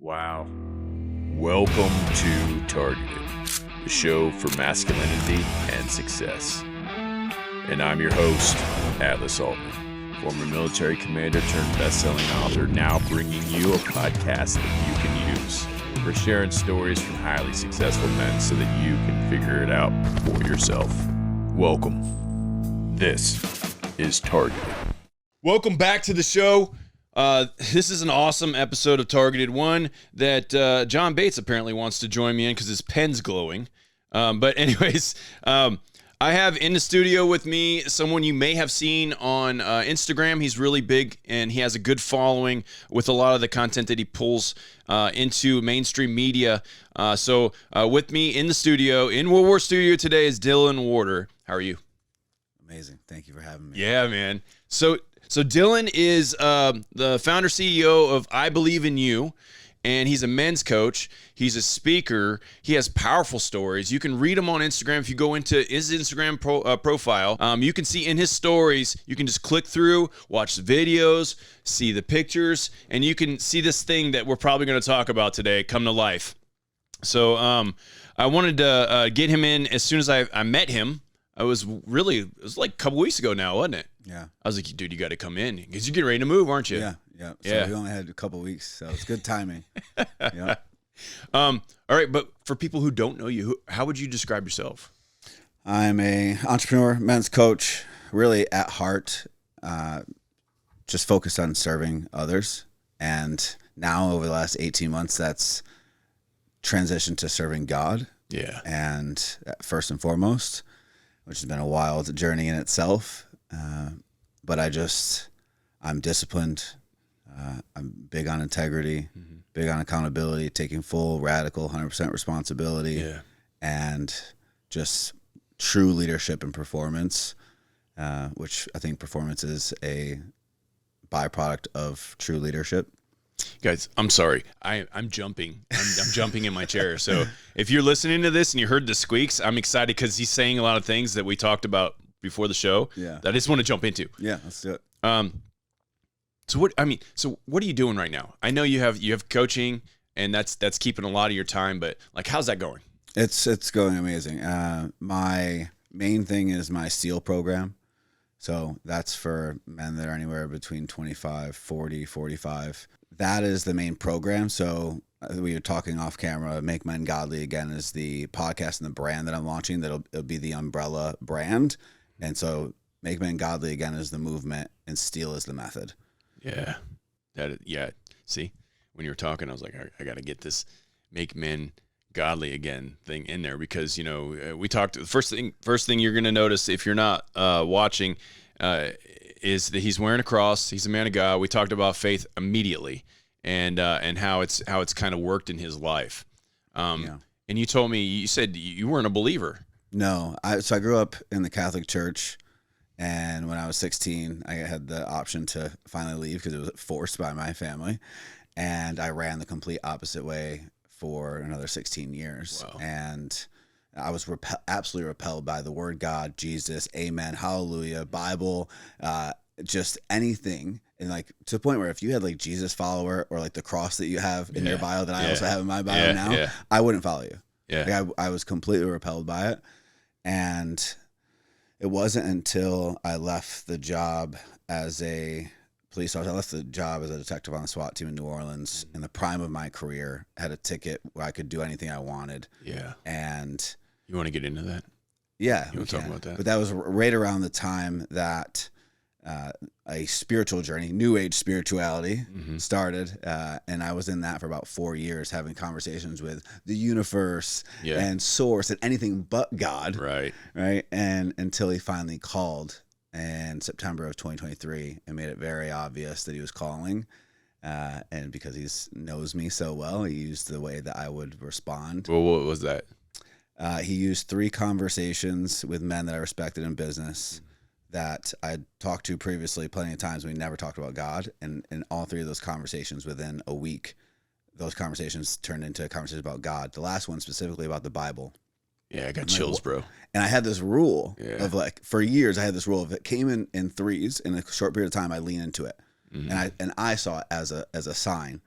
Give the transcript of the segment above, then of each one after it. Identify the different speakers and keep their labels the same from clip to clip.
Speaker 1: Wow. Welcome to Targeted, the show for masculinity and success. And I'm your host, Atlas Aultman, former military commander turned best-selling author, now bringing you a podcast that you can use. We're sharing stories from highly successful men so that you can figure it out for yourself. Welcome. This is Targeted. Welcome back to the show. This is an awesome episode of Targeted, one that John Bates apparently wants to join me in because his pen's glowing. But anyways, I have in the studio with me someone you may have seen on Instagram. He's really big and he has a good following with a lot of the content that he pulls into mainstream media. So with me in the studio, in World War Studio today, is Dylan Warter. How are you?
Speaker 2: Amazing. Thank you for having me.
Speaker 1: Yeah, man. So Dylan is the founder CEO of I Believe in You, and he's a men's coach. He's a speaker. He has powerful stories. You can read them on Instagram. If you go into his Instagram profile, you can see in his stories, you can just click through, watch the videos, see the pictures, and you can see this thing that we're probably going to talk about today come to life. So I wanted to get him in as soon as I met him. It was like a couple weeks ago now, wasn't it?
Speaker 2: Yeah.
Speaker 1: I was like, dude, you got to come in because you're getting ready to move, aren't you?
Speaker 2: Yeah. So we only had a couple weeks, so it's good timing. Yeah.
Speaker 1: All right, but for people who don't know you, how would you describe yourself?
Speaker 2: I'm a entrepreneur, men's coach, really at heart, just focused on serving others. And now over the last 18 months, that's transitioned to serving God.
Speaker 1: Yeah.
Speaker 2: And first and foremost, which has been a wild journey in itself. But I'm disciplined. I'm big on integrity, big on accountability, taking full, radical, 100% responsibility, and just true leadership and performance, which I think performance is a byproduct of true leadership.
Speaker 1: Guys, I'm sorry. I'm jumping. I'm jumping in my chair. So if you're listening to this and you heard the squeaks, I'm excited because he's saying a lot of things that we talked about before the show that I just want to jump into.
Speaker 2: Yeah, let's do it.
Speaker 1: So what are you doing right now? I know you have coaching and that's keeping a lot of your time, but like, how's that going?
Speaker 2: It's going amazing. My main thing is my SEAL program. So that's for men that are anywhere between 25, 40, 45. That is the main program. So we were talking off camera. Make Men Godly Again is the podcast and the brand that I'm launching. It'll be the umbrella brand. And so Make Men Godly Again is the movement and SEAL is the method.
Speaker 1: Yeah. See, when you were talking, I was like, I got to get this Make Men Godly Again thing in there because, we talked. The first thing you're going to notice if you're not watching is that he's wearing a cross. He's a man of God. We talked about faith immediately and how it's kind of worked in his life. And you told me, you said you weren't a believer.
Speaker 2: No, so I grew up in the Catholic Church, and when I was 16, I had the option to finally leave because it was forced by my family, and I ran the complete opposite way for another 16 years. Wow. And I was absolutely repelled by the word God, Jesus, amen, hallelujah, Bible, just anything. And like to the point where if you had like Jesus follower or like the cross that you have in your bio that I also have in my bio now, I wouldn't follow you. Yeah. Like I was completely repelled by it. And it wasn't until I left the job as a police officer. I left the job as a detective on the SWAT team in New Orleans in the prime of my career, had a ticket where I could do anything I wanted. Yeah. And
Speaker 1: you want to get into that?
Speaker 2: Yeah.
Speaker 1: You want to talk about that?
Speaker 2: But that was right around the time that a spiritual journey, new age spirituality started. And I was in that for about 4 years, having conversations with the universe and source and anything but God. Right. And until he finally called in September of 2023 and made it very obvious that he was calling. And because he knows me so well, he used the way that I would respond.
Speaker 1: Well, what was that?
Speaker 2: He used 3 conversations with men that I respected in business that I'd talked to previously plenty of times. We never talked about God. And in all 3 of those conversations within a week, those conversations turned into conversations about God. The last one specifically about the Bible.
Speaker 1: Yeah, I got chills, bro.
Speaker 2: And I had this rule of like, for years, I had this rule of it came in threes in a short period of time, I lean into it. And I saw it as a sign.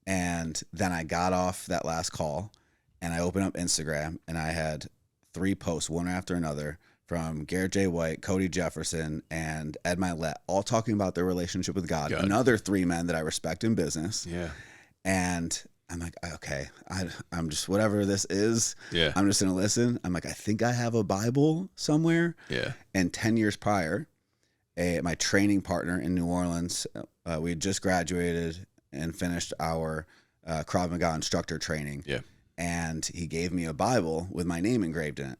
Speaker 2: And then I got off that last call and I opened up Instagram and I had 3 posts, one after another, from Garrett J. White, Cody Jefferson, and Ed Milet, all talking about their relationship with God. Another 3 men that I respect in business.
Speaker 1: Yeah.
Speaker 2: And I'm like, okay, I'm just, whatever this is,
Speaker 1: Yeah.
Speaker 2: I'm just going to listen. I'm like, I think I have a Bible somewhere.
Speaker 1: Yeah.
Speaker 2: And 10 years prior, my training partner in New Orleans, we had just graduated and finished our Krav Maga instructor training.
Speaker 1: Yeah.
Speaker 2: And he gave me a Bible with my name engraved in it.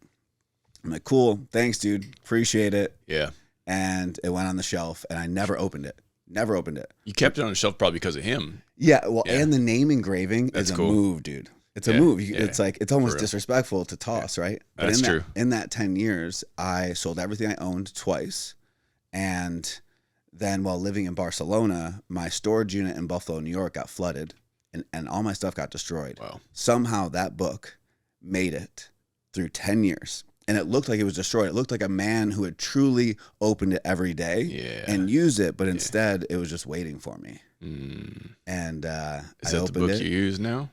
Speaker 2: I'm like, cool, thanks, dude, appreciate it.
Speaker 1: Yeah.
Speaker 2: And it went on the shelf, and I never opened it. Never opened it.
Speaker 1: You kept it on the shelf probably because of him.
Speaker 2: Yeah, well, and the name engraving is a move, dude. It's a move. It's like, it's almost disrespectful to toss, right? But
Speaker 1: That's true.
Speaker 2: In that 10 years, I sold everything I owned twice. And then while living in Barcelona, my storage unit in Buffalo, New York got flooded, and all my stuff got destroyed.
Speaker 1: Wow.
Speaker 2: Somehow that book made it through 10 years. And it looked like it was destroyed. It looked like a man who had truly opened it every day and used it, but instead it was just waiting for me. And
Speaker 1: is
Speaker 2: I
Speaker 1: that
Speaker 2: opened
Speaker 1: the book
Speaker 2: it.
Speaker 1: you use now?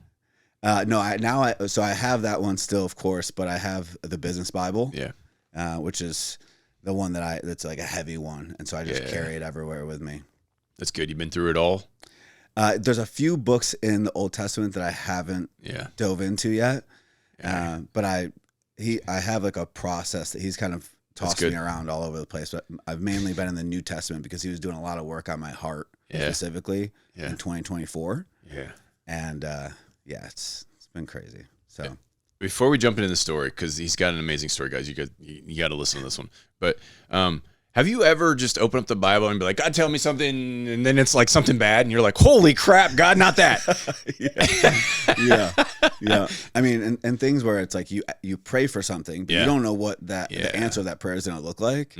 Speaker 2: No, so I have that one still, of course, but I have the Business Bible, which is the one that's like a heavy one, and so I just carry it everywhere with me. That's
Speaker 1: good. You've been through it all.
Speaker 2: There's a few books in the Old Testament that I haven't dove into yet, but I have like a process that he's kind of tossing me around all over the place. But I've mainly been in the New Testament because he was doing a lot of work on my heart specifically in 2024. Yeah, and it's been crazy. So
Speaker 1: before we jump into the story, because he's got an amazing story, guys, you got to listen to this one. But have you ever just opened up the Bible and be like, God, tell me something, and then it's like something bad, and you're like, holy crap, God, not that.
Speaker 2: Yeah. I mean, and things where it's like you pray for something, but you don't know what the answer to that prayer is going to look like.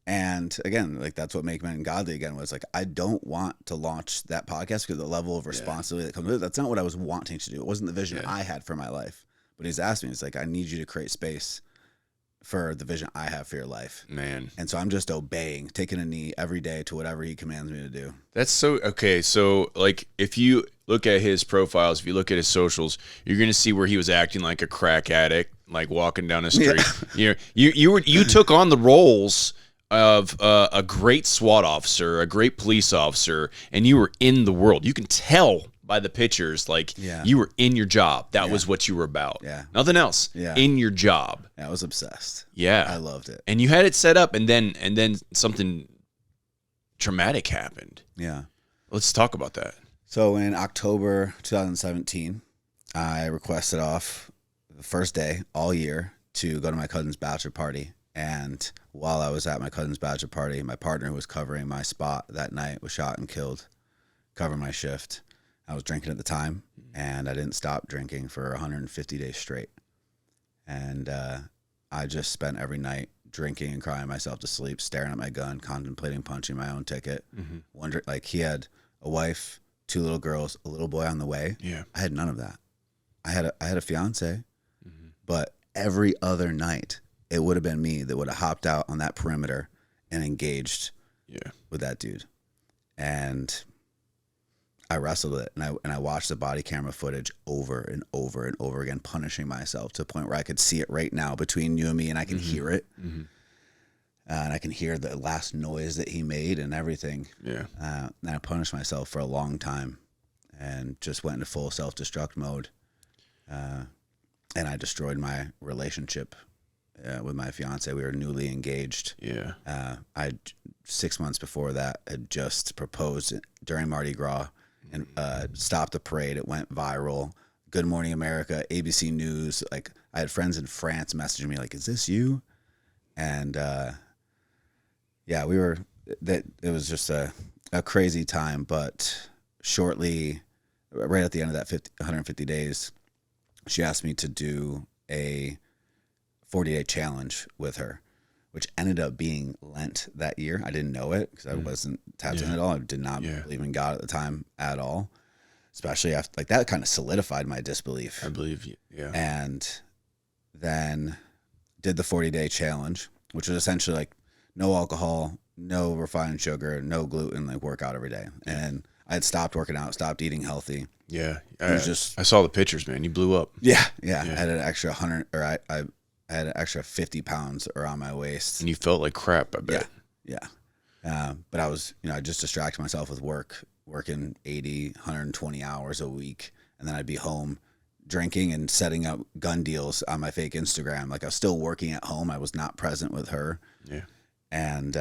Speaker 2: And again, like that's what Make Men Godly again was like, I don't want to launch that podcast because the level of responsibility that comes with it, that's not what I was wanting to do. It wasn't the vision I had for my life. But he's asked me, it's like, I need you to create space for the vision I have for your life. Man. And so I'm just obeying, taking a knee every day to whatever he commands me to do. That's
Speaker 1: so, okay. So like if you look at his profiles, if you look at his socials, you're going to see where he was acting like a crack addict, like walking down the street. Yeah. You took on the roles of a great SWAT officer, a great police officer, and you were in the world. You can tell by the pictures, like you were in your job. That was what you were about. Yeah. Nothing else. Yeah. In your job.
Speaker 2: I was obsessed.
Speaker 1: Yeah.
Speaker 2: I loved it.
Speaker 1: And you had it set up, and then something traumatic happened.
Speaker 2: Yeah.
Speaker 1: Let's talk about that.
Speaker 2: So in October 2017, I requested off the first day all year to go to my cousin's bachelor party. And while I was at my cousin's bachelor party, my partner who was covering my spot that night was shot and killed, covering my shift. I was drinking at the time, and I didn't stop drinking for 150 days straight. And I just spent every night drinking and crying myself to sleep, staring at my gun, contemplating punching my own ticket. Wondering, like, he had a wife, 2 little girls, a little boy on the way. Yeah, I had none of that. I had a fiance, but every other night it would have been me that would have hopped out on that perimeter and engaged with that dude. And I wrestled it, and I watched the body camera footage over and over and over again, punishing myself to the point where I could see it right now between you and me, and I can hear it. And I can hear the last noise that he made and everything. Yeah. And I punished myself for a long time and just went into full self-destruct mode. And I destroyed my relationship with my fiance. We were newly engaged. Yeah. I 6 months before that had just proposed during Mardi Gras and stopped the parade. It went viral. Good Morning America, ABC News. Like, I had friends in France messaging me like, "Is this you?" And it was just a crazy time. But shortly, right at the end of that 150 days, she asked me to do a 40-day challenge with her, which ended up being Lent that year. I didn't know it because I wasn't tapped in at all. I did not believe in God at the time at all, especially after, like, that kind of solidified my disbelief.
Speaker 1: I believe you. Yeah.
Speaker 2: And then did the 40-day challenge, which was essentially like no alcohol, no refined sugar, no gluten, like work out every day. And I had stopped working out, stopped eating healthy.
Speaker 1: Yeah.
Speaker 2: It was just,
Speaker 1: I saw the pictures, man. You blew up.
Speaker 2: yeah. I had an extra 100, or I had an extra 50 pounds around my waist.
Speaker 1: And you felt like crap, I bet.
Speaker 2: Yeah. But I was, I just distracted myself with working 80, 120 hours a week. And then I'd be home drinking and setting up gun deals on my fake Instagram. Like I was still working at home. I was not present with her.
Speaker 1: Yeah.
Speaker 2: And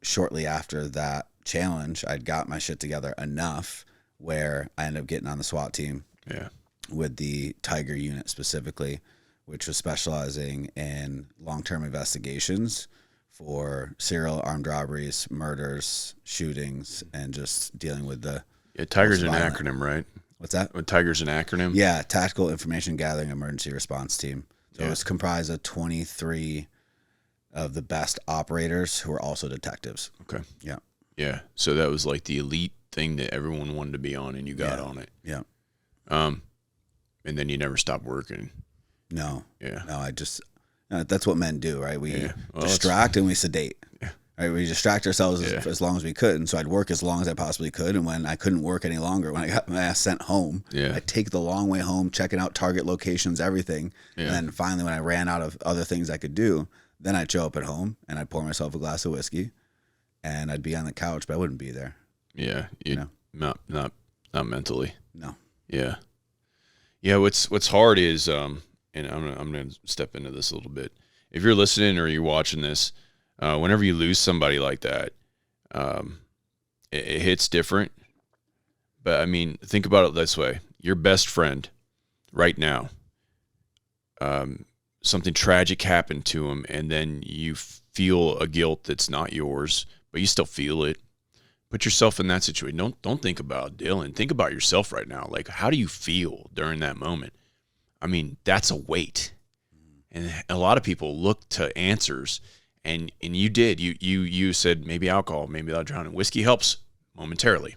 Speaker 2: shortly after that challenge, I'd got my shit together enough where I ended up getting on the SWAT team.
Speaker 1: Yeah.
Speaker 2: With the Tiger unit specifically, which was specializing in long-term investigations for serial armed robberies, murders, shootings, and just dealing with the...
Speaker 1: Yeah, Tiger's an acronym, right?
Speaker 2: What's that?
Speaker 1: Tiger's an acronym?
Speaker 2: Yeah, Tactical Information Gathering Emergency Response Team. So it's comprised of 23 of the best operators who are also detectives.
Speaker 1: Okay.
Speaker 2: Yeah.
Speaker 1: Yeah. So that was like the elite thing that everyone wanted to be on, and you got on it.
Speaker 2: Yeah.
Speaker 1: And then you never stopped working.
Speaker 2: No.
Speaker 1: Yeah.
Speaker 2: No, that's what men do, right? We
Speaker 1: Well,
Speaker 2: distract and we sedate.
Speaker 1: Yeah.
Speaker 2: Right? We distract ourselves as long as we could. And so I'd work as long as I possibly could. And when I couldn't work any longer, when I got my ass sent home, I'd take the long way home, checking out target locations, everything. Yeah. And then finally, when I ran out of other things I could do, then I'd show up at home and I'd pour myself a glass of whiskey and I'd be on the couch, but I wouldn't be there.
Speaker 1: Yeah. Not mentally.
Speaker 2: No.
Speaker 1: Yeah. Yeah. What's hard is, and I'm going to step into this a little bit. If you're listening or you're watching this, whenever you lose somebody like that, it hits different. But I mean, think about it this way: your best friend, right now, something tragic happened to him, and then you feel a guilt that's not yours, but you still feel it. Put yourself in that situation. Don't think about Dylan. Think about yourself right now. Like, how do you feel during that moment? I mean, that's a weight. And a lot of people look to answers, and you did. You said maybe alcohol, maybe I'll drown. Whiskey helps momentarily.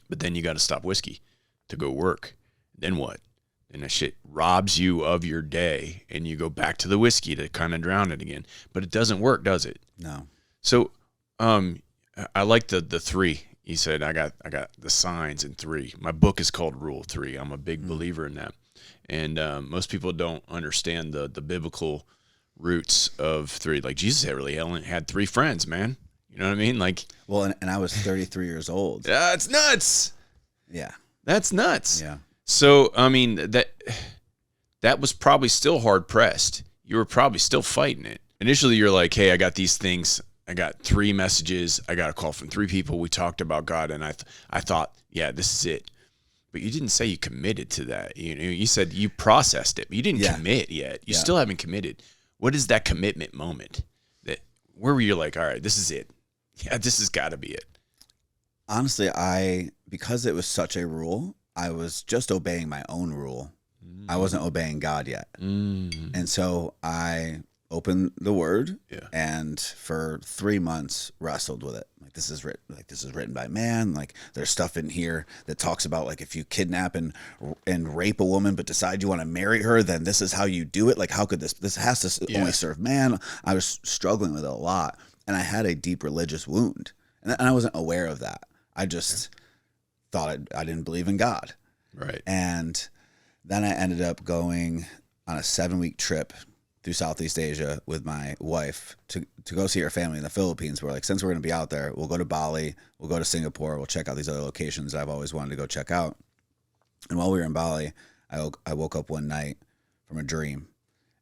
Speaker 1: But then you got to stop whiskey to go work. Then what? And that shit robs you of your day, and you go back to the whiskey to kind of drown it again. But it doesn't work, does it?
Speaker 2: No.
Speaker 1: So, I like the 3. You said I got the signs in 3. My book is called Rule 3. I'm a big believer in that. And most people don't understand the biblical roots of 3. Like Jesus really only had 3 friends, man. You know what I mean? Like,
Speaker 2: well, and I was 33 years old.
Speaker 1: That's nuts.
Speaker 2: Yeah,
Speaker 1: that's nuts.
Speaker 2: Yeah.
Speaker 1: So I mean that was probably still hard pressed. You were probably still fighting it. Initially, you're like, hey, I got these things. I got 3 messages. I got a call from 3 people. We talked about God, and I thought, yeah, this is it. But you didn't say you committed to that. You said you processed it, but you didn't commit yet. You still haven't committed. What is that commitment moment where you're like, all right, this is it. Yeah, this has got to be it.
Speaker 2: Honestly, because it was such a rule, I was just obeying my own rule. I wasn't obeying God yet. And so I opened the Word and for 3 months wrestled with it. Like this is written by man. Like there's stuff in here that talks about like if you kidnap and rape a woman but decide you want to marry her, then this is how you do it. Like how could this has to only serve man? I was struggling with it a lot, and I had a deep religious wound, and I wasn't aware of that. I just thought I didn't believe in God.
Speaker 1: Right.
Speaker 2: And then I ended up going on a 7-week trip through Southeast Asia with my wife to go see her family in the Philippines. We're like, since we're going to be out there, we'll go to Bali, we'll go to Singapore, we'll check out these other locations that I've always wanted to go check out. And while we were in Bali, I woke up one night from a dream.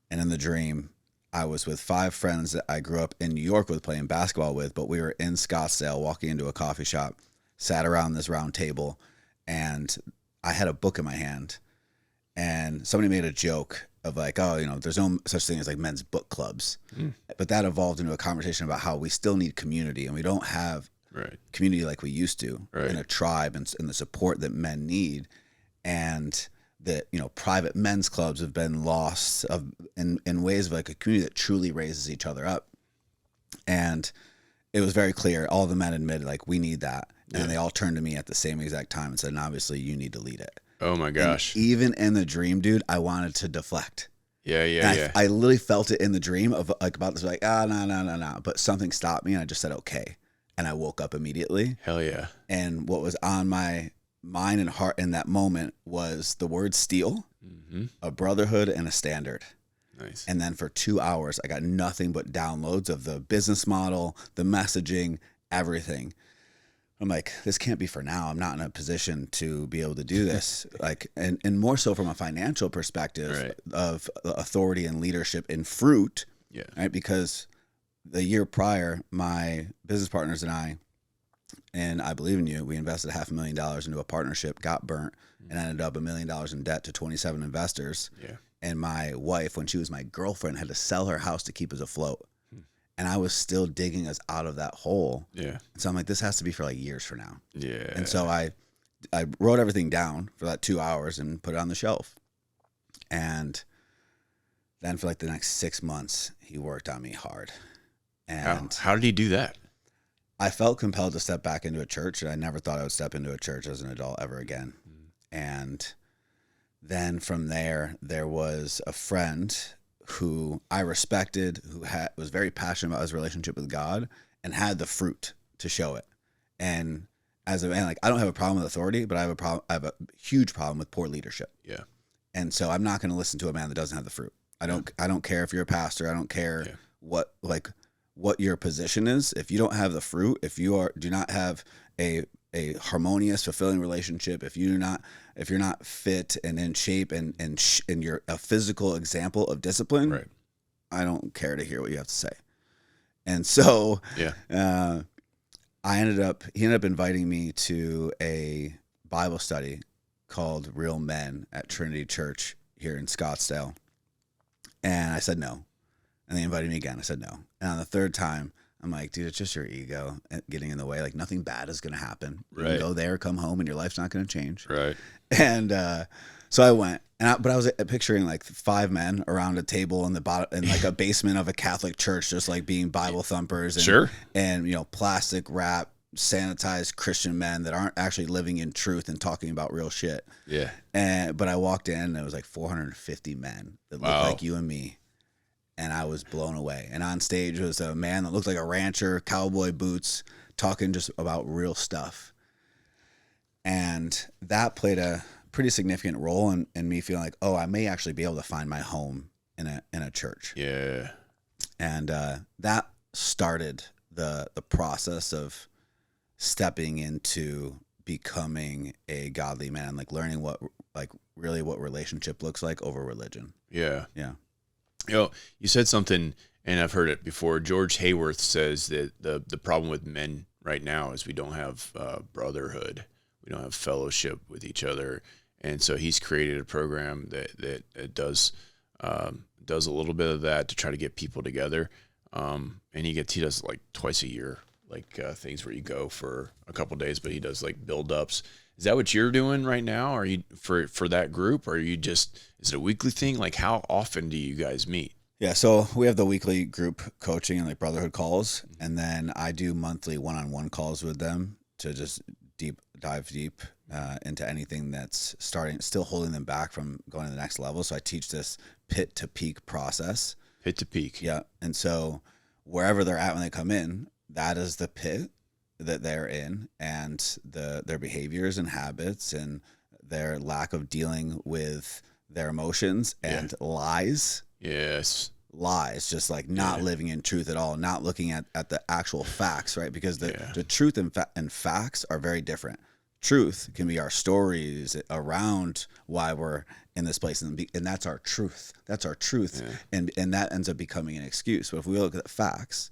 Speaker 2: And in the dream, I was with 5 friends that I grew up in New York with playing basketball with, but we were in Scottsdale walking into a coffee shop, sat around this round table, and I had a book in my hand. And somebody made a joke of like, oh, there's no such thing as like men's book clubs. But that evolved into a conversation about how we still need community, and we don't have community like we used to in a tribe and the support that men need. And that, private men's clubs have been lost in ways of like a community that truly raises each other up. And it was very clear. All the men admitted like, we need that. And they all turned to me at the same exact time and said, and obviously you need to lead it.
Speaker 1: Oh my gosh.
Speaker 2: And even in the dream, dude, I wanted to deflect.
Speaker 1: Yeah.
Speaker 2: I literally felt it in the dream of like about this, like, no. But something stopped me, and I just said, okay. and I woke up immediately.
Speaker 1: Hell yeah.
Speaker 2: And what was on my mind and heart in that moment was the word steal, a brotherhood, and a standard.
Speaker 1: Nice.
Speaker 2: And then for 2 hours, I got nothing but downloads of the business model, the messaging, everything. I'm like, this can't be for now. I'm not in a position to be able to do this. Like, and more so from a financial perspective of authority and leadership in fruit.
Speaker 1: Yeah.
Speaker 2: Right. Because the year prior, my business partners and I Believe in You, we invested $500,000 into a partnership, got burnt, and ended up $1 million in debt to 27 investors.
Speaker 1: Yeah.
Speaker 2: And my wife, when she was my girlfriend, had to sell her house to keep us afloat. And I was still digging us out of that hole.
Speaker 1: Yeah.
Speaker 2: So I'm like, this has to be for like years from now.
Speaker 1: Yeah.
Speaker 2: And so I wrote everything down for that 2 hours and put it on the shelf. And then for like the next 6 months, he worked on me hard. And
Speaker 1: how did he do that?
Speaker 2: I felt compelled to step back into a church, and I never thought I would step into a church as an adult ever again. And then from there was a friend who I respected, who was very passionate about his relationship with God and had the fruit to show it. And as a man, like, I don't have a problem with authority, but I have a huge problem with poor leadership.
Speaker 1: Yeah.
Speaker 2: And so I'm not going to listen to a man that doesn't have the fruit. I don't care if you're a pastor. I don't care what your position is. If you don't have the fruit, if you do not have a harmonious, fulfilling relationship, if you're not fit and in shape and you're a physical example of discipline, I don't care to hear what you have to say. And so he ended up inviting me to a Bible study called Real Men at Trinity Church here in Scottsdale. And I said no. And they invited me again. I said no. And on the third time, I'm like, dude, it's just your ego getting in the way. Like, nothing bad is going to happen. You can go there, come home, and your life's not going to change.
Speaker 1: Right.
Speaker 2: And so I went, but I was picturing like 5 men around a table in like a basement of a Catholic church, just like being Bible thumpers and plastic wrap, sanitized Christian men that aren't actually living in truth and talking about real shit.
Speaker 1: Yeah.
Speaker 2: But I walked in, and it was like 450 men that looked like you and me. And I was blown away. And on stage was a man that looked like a rancher, cowboy boots, talking just about real stuff. And that played a pretty significant role in me feeling like, I may actually be able to find my home in a church.
Speaker 1: Yeah. And
Speaker 2: that started the process of stepping into becoming a godly man, like learning what relationship looks like over religion.
Speaker 1: Yeah.
Speaker 2: Yeah.
Speaker 1: You said something, and I've heard it before. George Hayworth says that the problem with men right now is we don't have brotherhood. We don't have fellowship with each other. And so he's created a program that does a little bit of that to try to get people together. And he does like twice a year, like things where you go for a couple of days, but he does like build-ups. Is that what you're doing right now? Are you for that group? Or are you is it a weekly thing? Like, how often do you guys meet?
Speaker 2: Yeah, so we have the weekly group coaching and like brotherhood calls, and then I do monthly one-on-one calls with them to just dive deep into anything that's still holding them back from going to the next level. So I teach this pit to peak process.
Speaker 1: Pit to peak.
Speaker 2: Yeah, and so wherever they're at when they come in, that is the pit that they're in, and their behaviors and habits and their lack of dealing with their emotions and lies.
Speaker 1: Yes.
Speaker 2: Lies, just like not living in truth at all, not looking at the actual facts, right? Because the truth and facts are very different. Truth can be our stories around why we're in this place, and that's our truth. That's our truth, and that ends up becoming an excuse. But if we look at the facts,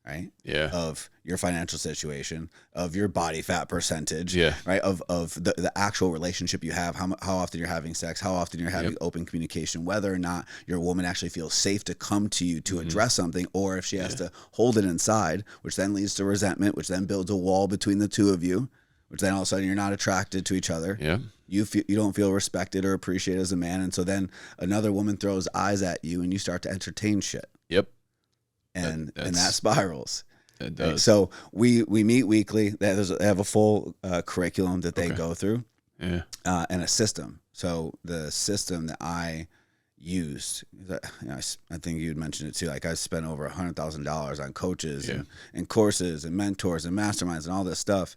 Speaker 2: right?
Speaker 1: Yeah.
Speaker 2: Of your financial situation, of your body fat percentage,
Speaker 1: yeah.
Speaker 2: Right? Of the actual relationship you have, how often you're having sex, how often you're having open communication, whether or not your woman actually feels safe to come to you to address something, or if she has to hold it inside, which then leads to resentment, which then builds a wall between the two of you, which then all of a sudden you're not attracted to each other.
Speaker 1: Yeah.
Speaker 2: You don't feel respected or appreciated as a man, and so then another woman throws eyes at you, and you start to entertain shit.
Speaker 1: Yep.
Speaker 2: And that spirals.
Speaker 1: It does.
Speaker 2: Right? So we meet weekly. They have a full curriculum that they go through, and a system. So the system that I used. I think you'd mentioned it too. Like I spent over $100,000 on coaches and courses and mentors and masterminds and all this stuff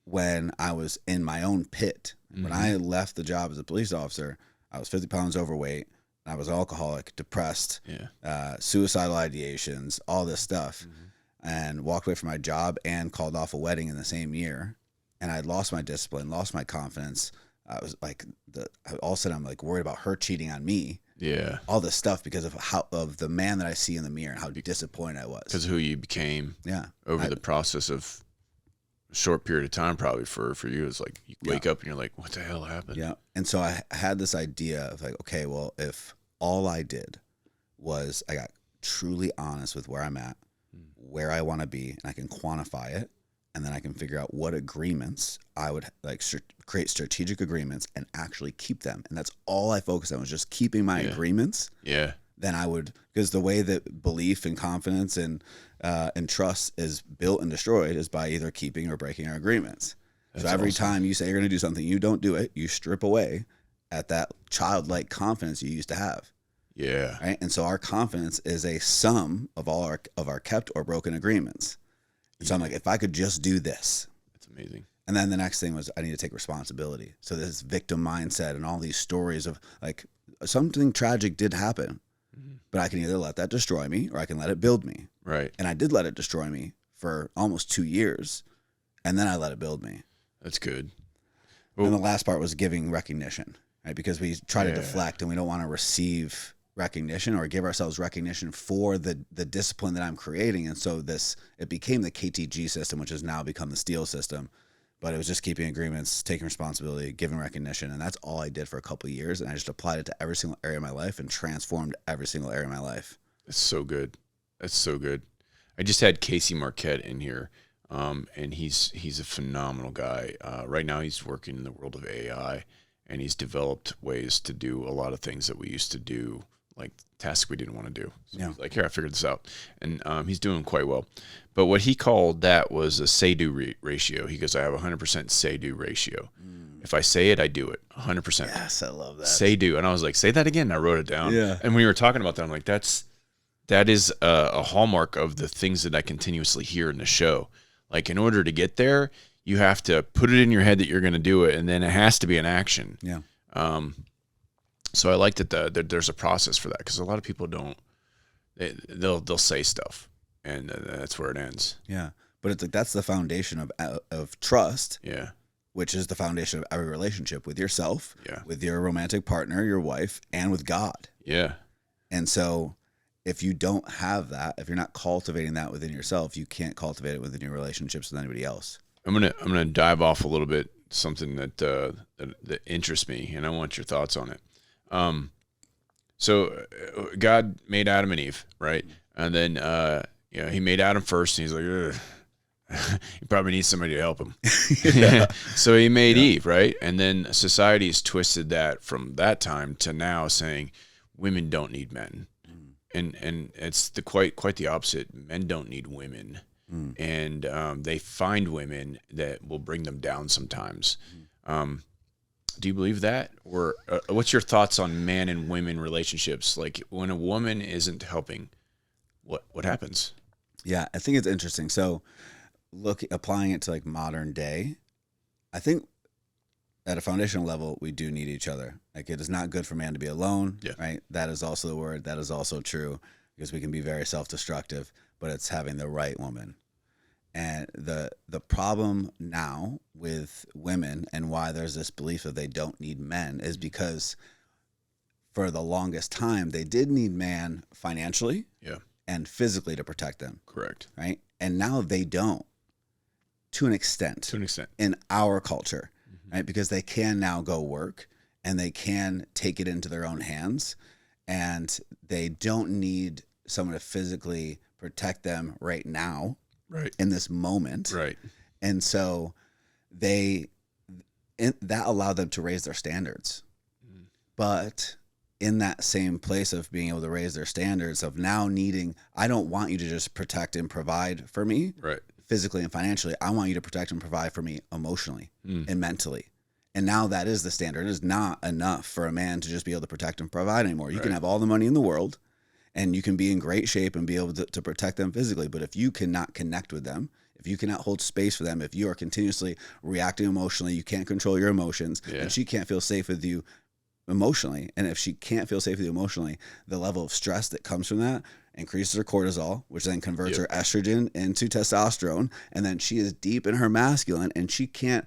Speaker 2: when I was in my own pit. When I left the job as a police officer, I was 50 pounds overweight. I was alcoholic, depressed, suicidal ideations, all this stuff, and walked away from my job and called off a wedding in the same year. And I lost my discipline, lost my confidence. I was like, all of a sudden I'm like worried about her cheating on me.
Speaker 1: Yeah.
Speaker 2: All this stuff because of the man that I see in the mirror and how disappointed I was.
Speaker 1: Because who you became.
Speaker 2: Yeah.
Speaker 1: Over the process of a short period of time, probably for you. It's like you wake up and you're like, what the hell happened?
Speaker 2: Yeah. And so I had this idea of like, okay, well, if all I did was I got truly honest with where I'm at, where I want to be, and I can quantify it, and then I can figure out what agreements I would like create strategic agreements and actually keep them. And that's all I focused on was just keeping my agreements.
Speaker 1: Yeah.
Speaker 2: Then I would, because the way that belief and confidence and trust is built and destroyed is by either keeping or breaking our agreements. That's so every time you say you're going to do something, you don't do it, you strip away at that childlike confidence you used to have.
Speaker 1: Yeah.
Speaker 2: Right. And so our confidence is a sum of all our kept or broken agreements. And so I'm like, if I could just do this.
Speaker 1: That's amazing.
Speaker 2: And then the next thing was I need to take responsibility. So this victim mindset and all these stories of like something tragic did happen, but I can either let that destroy me or I can let it build me.
Speaker 1: Right.
Speaker 2: And I did let it destroy me for almost 2 years. And then I let it build me.
Speaker 1: That's good.
Speaker 2: Well, and the last part was giving recognition, right? Because we try to deflect and we don't want to receive recognition or give ourselves recognition for the discipline that I'm creating. And so it became the KTG system, which has now become the STEEL system, but it was just keeping agreements, taking responsibility, giving recognition. And that's all I did for a couple of years. And I just applied it to every single area of my life and transformed every single area of my life.
Speaker 1: That's so good. That's so good. I just had Casey Marquette in here. And he's a phenomenal guy. Right now he's working in the world of AI, and he's developed ways to do a lot of things that we used to do, like tasks we didn't want to do. So he's like, here, I figured this out. And he's doing quite well. But what he called that was a say-do ratio. He goes, I have 100% say-do ratio. If I say it, I do it 100%.
Speaker 2: Yes, I love that.
Speaker 1: Say-do. And I was like, say that again. And I wrote it down.
Speaker 2: Yeah.
Speaker 1: And when we were talking about that, I'm like, that is a hallmark of the things that I continuously hear in the show. Like in order to get there, you have to put it in your head that you're going to do it, and then it has to be an action.
Speaker 2: Yeah.
Speaker 1: So I like that there's a process for that, because a lot of people don't. They'll say stuff, and that's where it ends.
Speaker 2: Yeah, but it's like that's the foundation of trust.
Speaker 1: Yeah.
Speaker 2: Which is the foundation of every relationship with yourself,
Speaker 1: Yeah.
Speaker 2: with your romantic partner, your wife, and with God.
Speaker 1: Yeah.
Speaker 2: And so if you don't have that, if you're not cultivating that within yourself, you can't cultivate it within your relationships with anybody else.
Speaker 1: I'm gonna dive off a little bit, something that interests me, and I want your thoughts on it. So God made Adam and Eve, right? And then he made Adam first, and he's like, ugh. He probably needs somebody to help him. So he made Eve, right? And then society has twisted that from that time to now, saying women don't need men. And it's quite the opposite. Men don't need women, and they find women that will bring them down sometimes. Do you believe that, or what's your thoughts on man and women relationships? Like when a woman isn't helping, what happens?
Speaker 2: Yeah, I think it's interesting. So, applying it to like modern day, I think at a foundational level, we do need each other. Like it is not good for man to be alone, right? That is also the word. That is also true, because we can be very self-destructive, but it's having the right woman. And the problem now with women and why there's this belief that they don't need men is because for the longest time, they did need man financially and physically to protect them.
Speaker 1: Correct.
Speaker 2: Right? And now they don't, to an extent. In our culture. Right? Because they can now go work and they can take it into their own hands, and they don't need someone to physically protect them right now,
Speaker 1: right
Speaker 2: in this moment.
Speaker 1: Right.
Speaker 2: And so that allowed them to raise their standards. But in that same place of being able to raise their standards of now needing, I don't want you to just protect and provide for me.
Speaker 1: Right.
Speaker 2: Physically and financially, I want you to protect and provide for me emotionally and mentally. And now that is the standard. It is not enough for a man to just be able to protect and provide anymore. You
Speaker 1: Right.
Speaker 2: can have all the money in the world and you can be in great shape and be able to protect them physically. But if you cannot connect with them, if you cannot hold space for them, if you are continuously reacting emotionally, you can't control your emotions, and she can't feel safe with you emotionally. And if she can't feel safe with you emotionally, the level of stress that comes from that increases her cortisol, which then converts her estrogen into testosterone. And then she is deep in her masculine and she can't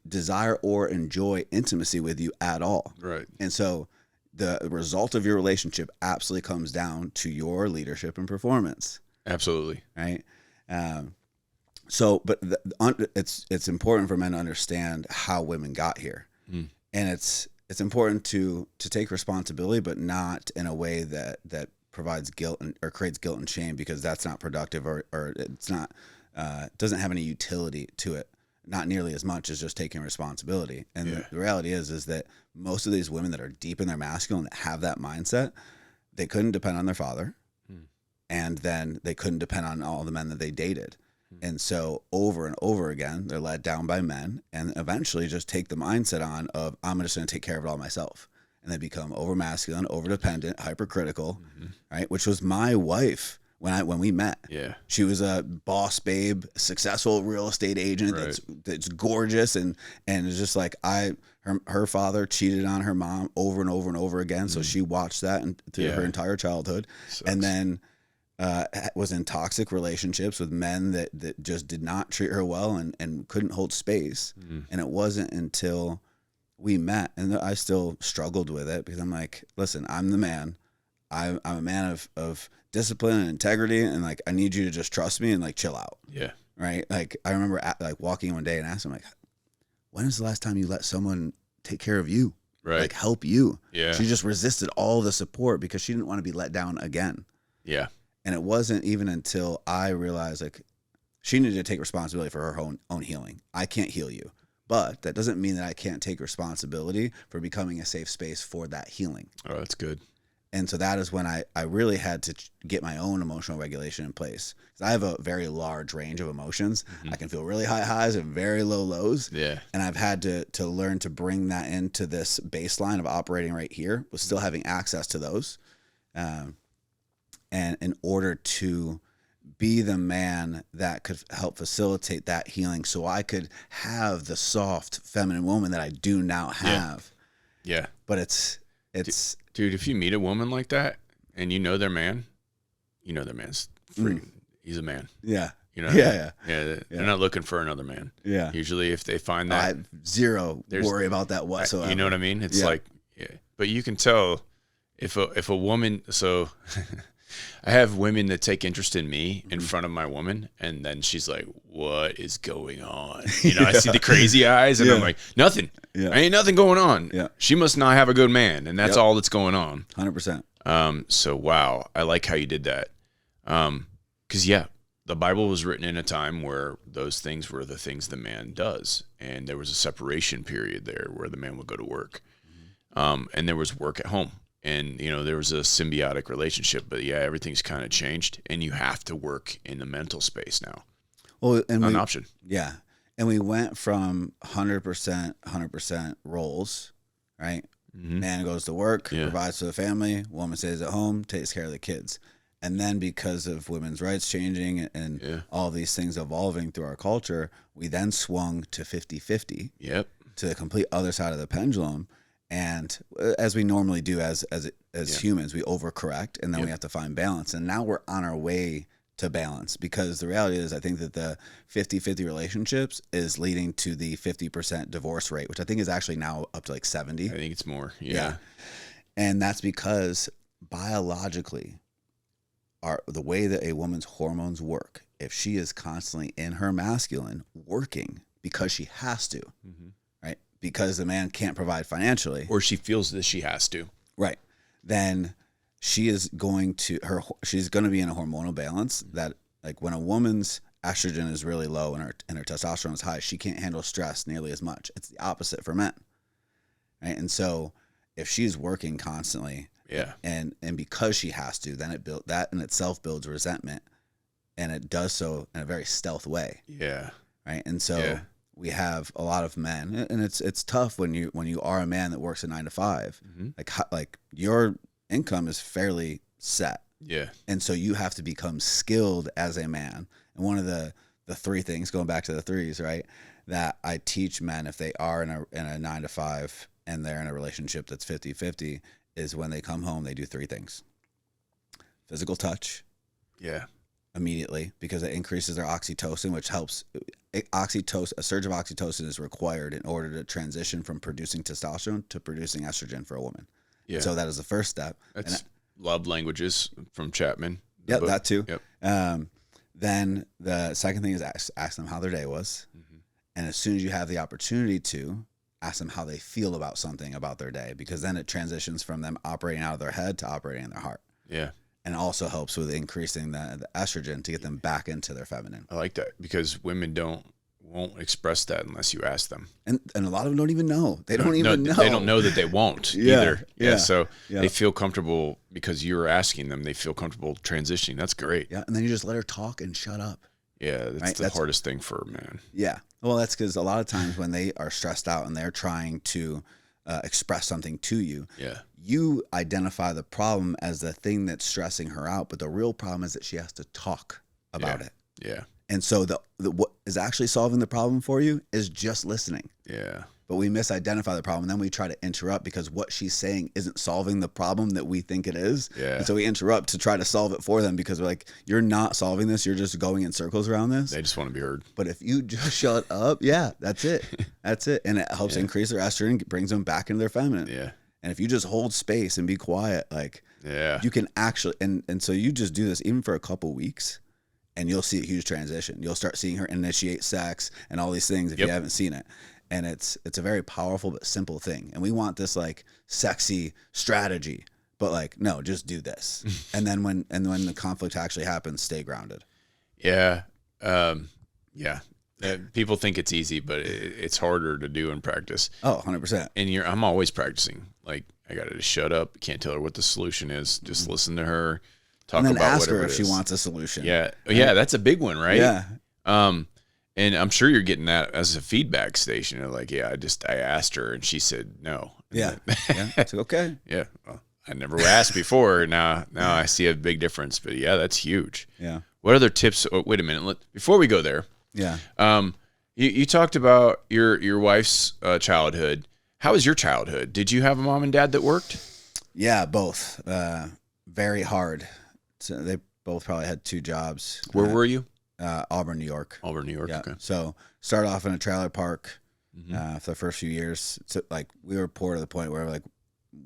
Speaker 2: desire or enjoy intimacy with you at all.
Speaker 1: Right.
Speaker 2: And so the result of your relationship absolutely comes down to your leadership and performance.
Speaker 1: Absolutely.
Speaker 2: Right. But it's important for men to understand how women got here. And it's important to take responsibility, but not in a way that provides guilt or creates guilt and shame, because that's not productive or it's not, doesn't have any utility to it. Not nearly as much as just taking responsibility. And the reality is that most of these women that are deep in their masculine, that have that mindset, they couldn't depend on their father. And then they couldn't depend on all the men that they dated. And so over and over again, they're let down by men and eventually just take the mindset on of, I'm just going to take care of it all myself. And they become over masculine, over dependent, hypercritical, right? Which was my wife when we met.
Speaker 1: Yeah.
Speaker 2: She was a boss babe, successful real estate agent that's gorgeous. And it's just like her father cheated on her mom over and over and over again. So she watched that through her entire childhood.
Speaker 1: Sucks.
Speaker 2: And then was in toxic relationships with men that just did not treat her well and couldn't hold space. And it wasn't until we met, and I still struggled with it, because I'm like, listen, I'm the man. I'm a man of discipline and integrity, and like, I need you to just trust me and like chill out.
Speaker 1: Yeah.
Speaker 2: Right. Like, I remember like walking in one day and asking, like, when is the last time you let someone take care of you?
Speaker 1: Right.
Speaker 2: Like, help you.
Speaker 1: Yeah.
Speaker 2: She just resisted all the support because she didn't want to be let down again.
Speaker 1: Yeah.
Speaker 2: And it wasn't even until I realized like she needed to take responsibility for her own healing. I can't heal you, but that doesn't mean that I can't take responsibility for becoming a safe space for that healing.
Speaker 1: Oh, that's good.
Speaker 2: And so that is when I really had to get my own emotional regulation in place. 'Cause I have a very large range of emotions. I can feel really high highs and very low lows.
Speaker 1: Yeah.
Speaker 2: And I've had to learn to bring that into this baseline of operating right here, with still having access to those. And in order to be the man that could help facilitate that healing, so I could have the soft feminine woman that I do now have.
Speaker 1: Yeah.
Speaker 2: But it's
Speaker 1: Dude, if you meet a woman like that and you know their man, their man's freaking, he's a man.
Speaker 2: Yeah.
Speaker 1: Yeah. They're not looking for another man.
Speaker 2: Yeah.
Speaker 1: Usually if they find that,
Speaker 2: I have zero worry about that whatsoever.
Speaker 1: you know what I mean? It's like, but you can tell if a woman, so I have women that take interest in me in front of my woman, and then she's like, what is going on? I see the crazy eyes, and I'm like, nothing.
Speaker 2: Yeah.
Speaker 1: Ain't nothing going on.
Speaker 2: Yeah.
Speaker 1: She must not have a good man, and that's all that's going on.
Speaker 2: 100%.
Speaker 1: So wow, I like how you did that. 'Cause the Bible was written in a time where those things were the things the man does, and there was a separation period there where the man would go to work, and there was work at home. And, there was a symbiotic relationship, but everything's kind of changed, and you have to work in the mental space now.
Speaker 2: Well, and
Speaker 1: an option.
Speaker 2: Yeah. And we went from 100% roles, right? Man goes to work, provides for the family, woman stays at home, takes care of the kids. And then because of women's rights changing and all these things evolving through our culture, we then swung to 50-50.
Speaker 1: Yep.
Speaker 2: To the complete other side of the pendulum. And as we normally do as humans, we overcorrect, and then we have to find balance. And now we're on our way to balance, because the reality is I think that the 50-50 relationships is leading to the 50% divorce rate, which I think is actually now up to like 70.
Speaker 1: I think it's more. Yeah.
Speaker 2: And that's because biologically, the way that a woman's hormones work, if she is constantly in her masculine working because she has to, right? Because the man can't provide financially,
Speaker 1: or she feels that she has to,
Speaker 2: right? Then she's going to be in a hormonal balance that, like, when a woman's estrogen is really low and her testosterone is high, she can't handle stress nearly as much. It's the opposite for men, right? And so if she's working constantly, and because she has to, then that in itself builds resentment, and it does so in a very stealth way.
Speaker 1: Yeah.
Speaker 2: Right. And so we have a lot of men, and it's tough when you are a man that works a 9 to 5. Like your income is fairly set.
Speaker 1: Yeah.
Speaker 2: And so you have to become skilled as a man. And one of the three things, going back to the threes, right, that I teach men if they are in a 9 to 5 and they're in a relationship that's 50-50, is when they come home, they do three things. Physical touch.
Speaker 1: Yeah.
Speaker 2: Immediately, because it increases their oxytocin, which helps. A surge of oxytocin is required in order to transition from producing testosterone to producing estrogen for a woman.
Speaker 1: Yeah.
Speaker 2: So that is the first step.
Speaker 1: That's love languages from Chapman.
Speaker 2: Yeah, that too.
Speaker 1: Yep.
Speaker 2: Then the second thing is ask them how their day was. And as soon as you have the opportunity to, ask them how they feel about something about their day, because then it transitions from them operating out of their head to operating in their heart.
Speaker 1: Yeah.
Speaker 2: And also helps with increasing the estrogen to get them back into their feminine.
Speaker 1: I like that, because women won't express that unless you ask them.
Speaker 2: And a lot of them don't even know. They don't even know.
Speaker 1: They don't know that they won't either.
Speaker 2: Yeah.
Speaker 1: So they feel comfortable because you're asking them. They feel comfortable transitioning. That's great.
Speaker 2: Yeah. And then you just let her talk and shut up.
Speaker 1: Yeah. That's the hardest thing for a man.
Speaker 2: Yeah. Well, that's because a lot of times when they are stressed out and they're trying to express something to you, you identify the problem as the thing that's stressing her out. But the real problem is that she has to talk about it.
Speaker 1: Yeah.
Speaker 2: And so what is actually solving the problem for you is just listening.
Speaker 1: Yeah.
Speaker 2: But we misidentify the problem, and then we try to interrupt because what she's saying isn't solving the problem that we think it is.
Speaker 1: Yeah.
Speaker 2: And so we interrupt to try to solve it for them, because we're like, you're not solving this. You're just going in circles around this.
Speaker 1: They just want to be heard.
Speaker 2: But if you just shut up, that's it. That's it. And it helps increase their estrogen, brings them back into their feminine.
Speaker 1: Yeah.
Speaker 2: And if you just hold space and be quiet, like, you can actually, and so you just do this even for a couple weeks, and you'll see a huge transition. You'll start seeing her initiate sex and all these things if you haven't seen it. And it's a very powerful but simple thing. And we want this like sexy strategy, but like, no, just do this. and then when the conflict actually happens, stay grounded.
Speaker 1: Yeah. People think it's easy, but it's harder to do in practice.
Speaker 2: Oh, 100%.
Speaker 1: And I'm always practicing. Like, I got to just shut up. Can't tell her what the solution is. Just listen to her. Talk
Speaker 2: and then
Speaker 1: about
Speaker 2: ask her
Speaker 1: whatever
Speaker 2: if she wants a solution.
Speaker 1: Yeah. Yeah. That's a big one, right?
Speaker 2: Yeah.
Speaker 1: And I'm sure you're getting that as a feedback station. You're like, I asked her and she said no.
Speaker 2: And it's okay.
Speaker 1: Yeah. Well, I never asked before. Now I see a big difference, but that's huge.
Speaker 2: Yeah.
Speaker 1: What other tips? Oh, wait a minute. Before we go there.
Speaker 2: Yeah.
Speaker 1: You talked about your wife's childhood. How was your childhood? Did you have a mom and dad that worked?
Speaker 2: Yeah, both. Very hard. So they both probably had 2 jobs.
Speaker 1: Where were you?
Speaker 2: Auburn, New York.
Speaker 1: Auburn, New York.
Speaker 2: Yeah.
Speaker 1: Okay.
Speaker 2: So started off in a trailer park for the first few years. So, like, we were poor to the point where like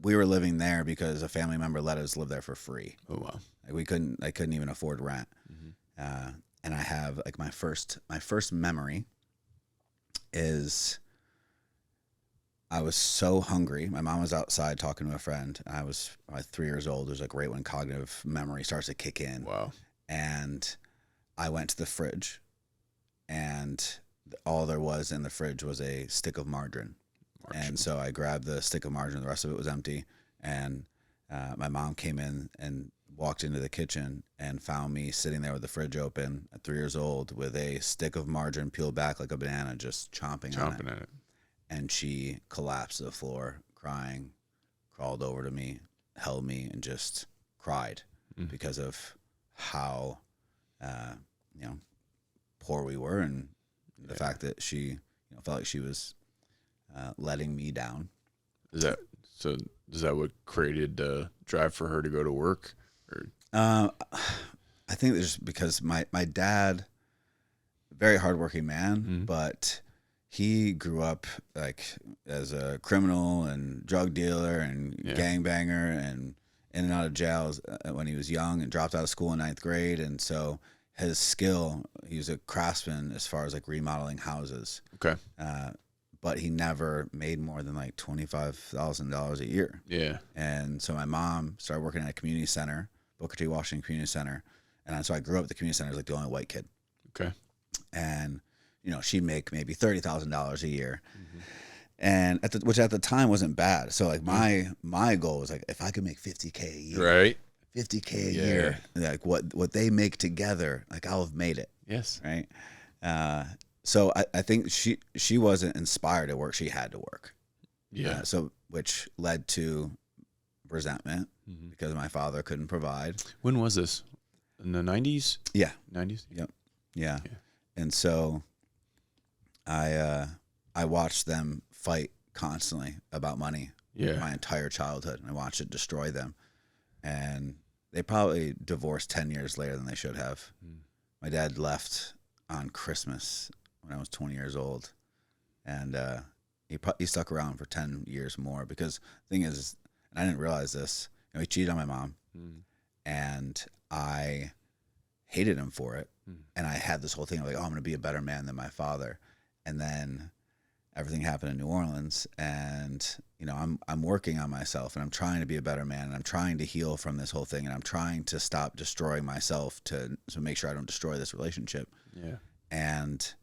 Speaker 2: we were living there because a family member let us live there for free.
Speaker 1: Oh wow.
Speaker 2: Like I couldn't even afford rent. And I have like my first memory is I was so hungry. My mom was outside talking to a friend. I was 3 years old. It was like right when cognitive memory starts to kick in.
Speaker 1: Wow.
Speaker 2: And I went to the fridge, and all there was in the fridge was a stick of margarine. And so I grabbed the stick of margarine. The rest of it was empty. And my mom came in and walked into the kitchen and found me sitting there with the fridge open at 3 years old with a stick of margarine peeled back like a banana, just chomping on it. And she collapsed to the floor, crying, crawled over to me, held me, and just cried because of how, poor we were, and the fact that she felt like she was letting me down. I think just because my dad, very hardworking man, but he grew up like as a criminal and drug dealer and gangbanger and in and out of jails when he was young, and dropped out of school in 9th grade. And so his skill, he was a craftsman as far as like remodeling houses.
Speaker 1: Okay.
Speaker 2: But he never made more than like $25,000 a year. Yeah. And so my mom started working at a community center, Booker T. Washington Community Center. And so I grew up at the community center as like the only white kid.
Speaker 1: Okay.
Speaker 2: And, she'd make maybe $30,000 a year. And which at the time wasn't bad. So like my goal was like, if I could make $50K a year,
Speaker 1: right?
Speaker 2: $50K a year, like what they make together, like I'll have made it.
Speaker 1: Yes.
Speaker 2: Right. So I think she wasn't inspired to work. She had to work.
Speaker 1: Yeah.
Speaker 2: So which led to resentment because my father couldn't provide.
Speaker 1: When was this? In the 90s?
Speaker 2: Yeah.
Speaker 1: 90s?
Speaker 2: Yep. Yeah. And so I watched them fight constantly about money my entire childhood, and I watched it destroy them. And they probably divorced 10 years later than they should have. My dad left on Christmas when I was 20 years old, and he stuck around for 10 years more because the thing is, and I didn't realize this, he cheated on my mom, and I hated him for it. And I had this whole thing of like, oh, I'm going to be a better man than my father. And then everything happened in New Orleans, and I'm working on myself, and I'm trying to be a better man, and I'm trying to heal from this whole thing, and I'm trying to stop destroying myself to make sure I don't destroy this relationship. Yeah. And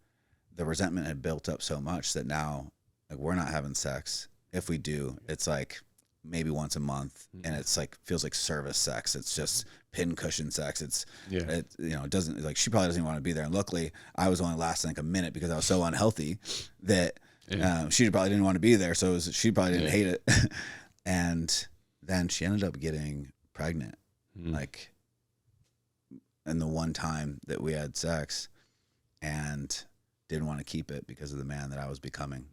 Speaker 2: the resentment had built up so much that now, like, we're not having sex. If we do, it's like maybe once a month, and it's like feels like service sex. It's just pincushion sex. It doesn't, like, she probably doesn't even want to be there. And luckily, I was only lasting like a minute because I was so unhealthy that she probably didn't want to be there. So she probably didn't hate it. And then she ended up getting pregnant, like, in the one time that we had sex, and didn't want to keep it because of the man that I was becoming.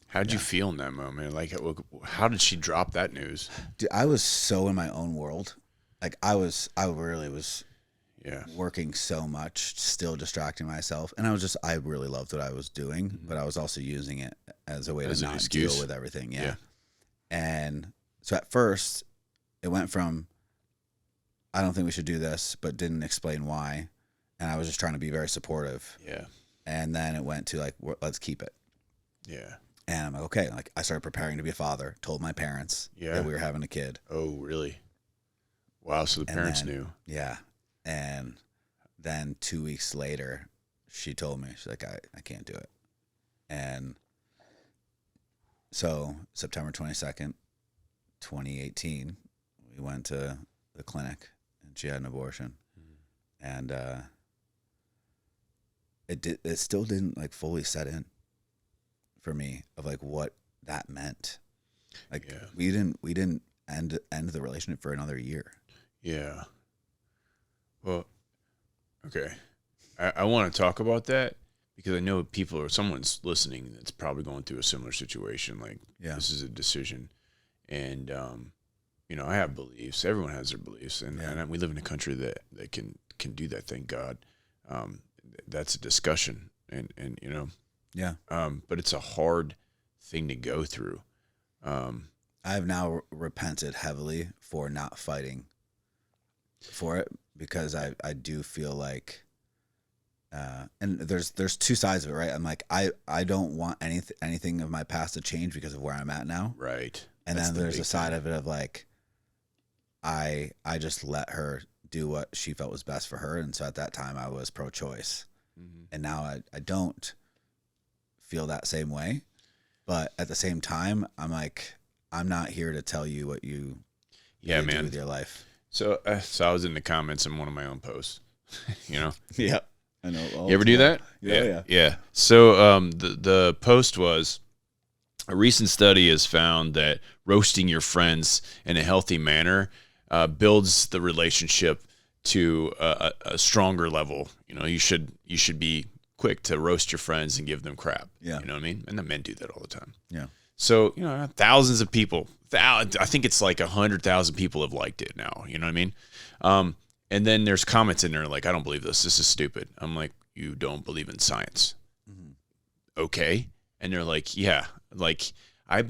Speaker 1: How did you feel in that moment? Like, how did she drop that news?
Speaker 2: Dude, I was so in my own world. Like, I really was working so much, still distracting myself. And I really loved what I was doing, but I was also using it as a way to not deal with everything. Yeah. And so at first it went from, I don't think we should do this, but didn't explain why. And I was just trying to be very supportive. Yeah. And then it went to like, let's keep it. Yeah. And I'm like, okay. Like, I started preparing to be a father, told my parents that we were having a kid.
Speaker 1: Oh, really? Wow. So the parents knew.
Speaker 2: Yeah. And then 2 weeks later, she told me, she's like, I can't do it. And so September 22nd, 2018, we went to the clinic, and she had an abortion. And it still didn't like fully set in for me of like what that meant. Like, we didn't end the relationship for another year.
Speaker 1: Yeah. Well, okay. I want to talk about that because I know people or someone's listening that's probably going through a similar situation. Like, this is a decision, and I have beliefs. Everyone has their beliefs, and we live in a country that can do that. Thank God. That's a discussion, and but it's a hard thing to go through.
Speaker 2: I have now repented heavily for not fighting for it, because I do feel like, and there's two sides of it, right? I'm like, I don't want anything of my past to change because of where I'm at now.
Speaker 1: Right.
Speaker 2: And then there's a side of it of like, I just let her do what she felt was best for her. And so at that time I was pro-choice. And now I don't feel that same way. But at the same time, I'm like, I'm not here to tell you what you do with your life.
Speaker 1: So I was in the comments in one of my own posts,
Speaker 2: Yeah, I know.
Speaker 1: You ever do that? Yeah. So the post was, a recent study has found that roasting your friends in a healthy manner builds the relationship to a stronger level. You should be quick to roast your friends and give them crap. Yeah. You know what I mean? And the men do that all the time. Yeah. So, thousands of people, I think it's like 100,000 people have liked it now. You know what I mean? And then there's comments in there like, I don't believe this. This is stupid. I'm like, you don't believe in science. Okay. And they're like, yeah, like, I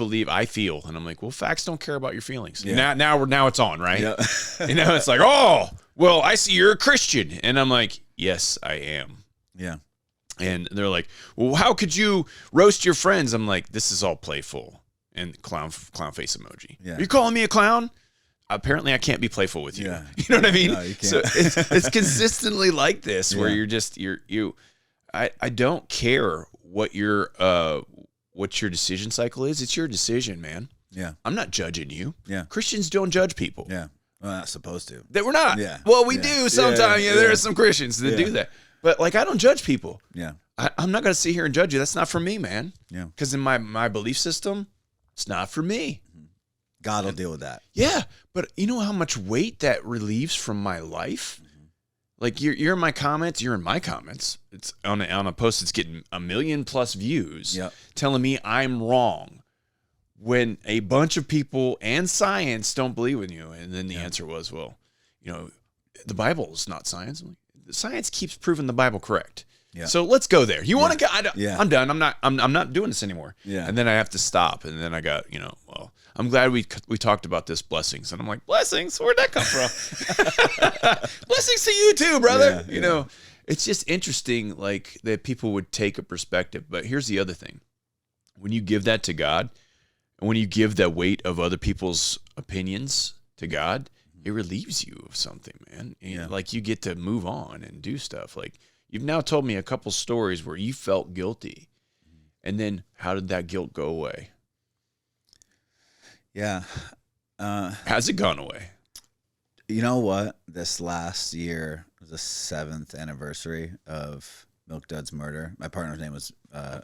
Speaker 1: feel. And I'm like, well, facts don't care about your feelings. Yeah. Now it's on, right? Yeah. It's like, oh, well, I see you're a Christian. And I'm like, yes, I am. Yeah. And they're like, well, how could you roast your friends? I'm like, this is all playful. And clown face emoji. Yeah. Are you calling me a clown? Apparently I can't be pplayful with you. Yeah. You know what I mean? No, you can't. So it's consistently like this, where I don't care what your decision cycle is. It's your decision, man. Yeah. I'm not judging you. Yeah. Christians don't judge people.
Speaker 2: Yeah. Well, not supposed to.
Speaker 1: That we're not. Yeah. Well, we do sometimes. Yeah, there are some Christians that do that. But like, I don't judge people.
Speaker 2: Yeah.
Speaker 1: I'm not going to sit here and judge you. That's not for me, man.
Speaker 2: Yeah.
Speaker 1: Because in my belief system, it's not for me.
Speaker 2: God will deal with that.
Speaker 1: Yeah. But you know how much weight that relieves from my life? Like you're in my comments, you're in my comments. It's on a post that's getting 1 million+ views, telling me I'm wrong when a bunch of people and science don't believe in you. And then the answer was, well, you know, the Bible is not science. Science keeps proving the Bible correct. Yeah. So let's go there. You want to go? I'm done. I'm not doing this anymore. Yeah. And then I have to stop. And then I got, you know, well, I'm glad we talked about this blessings. And I'm like, blessings? Where'd that come from? Blessings to you too, brother. You know, it's just interesting, like that people would take a perspective. But here's the other thing. When you give that to God, and when you give that weight of other people's opinions to God, it relieves you of something, man. And like you get to move on and do stuff. Like you've now told me a couple stories where you felt guilty. And then how did that guilt go away?
Speaker 2: Yeah.
Speaker 1: Has it gone away?
Speaker 2: You know what? This last year was the 7th anniversary of Milk Dud's murder. My partner's name was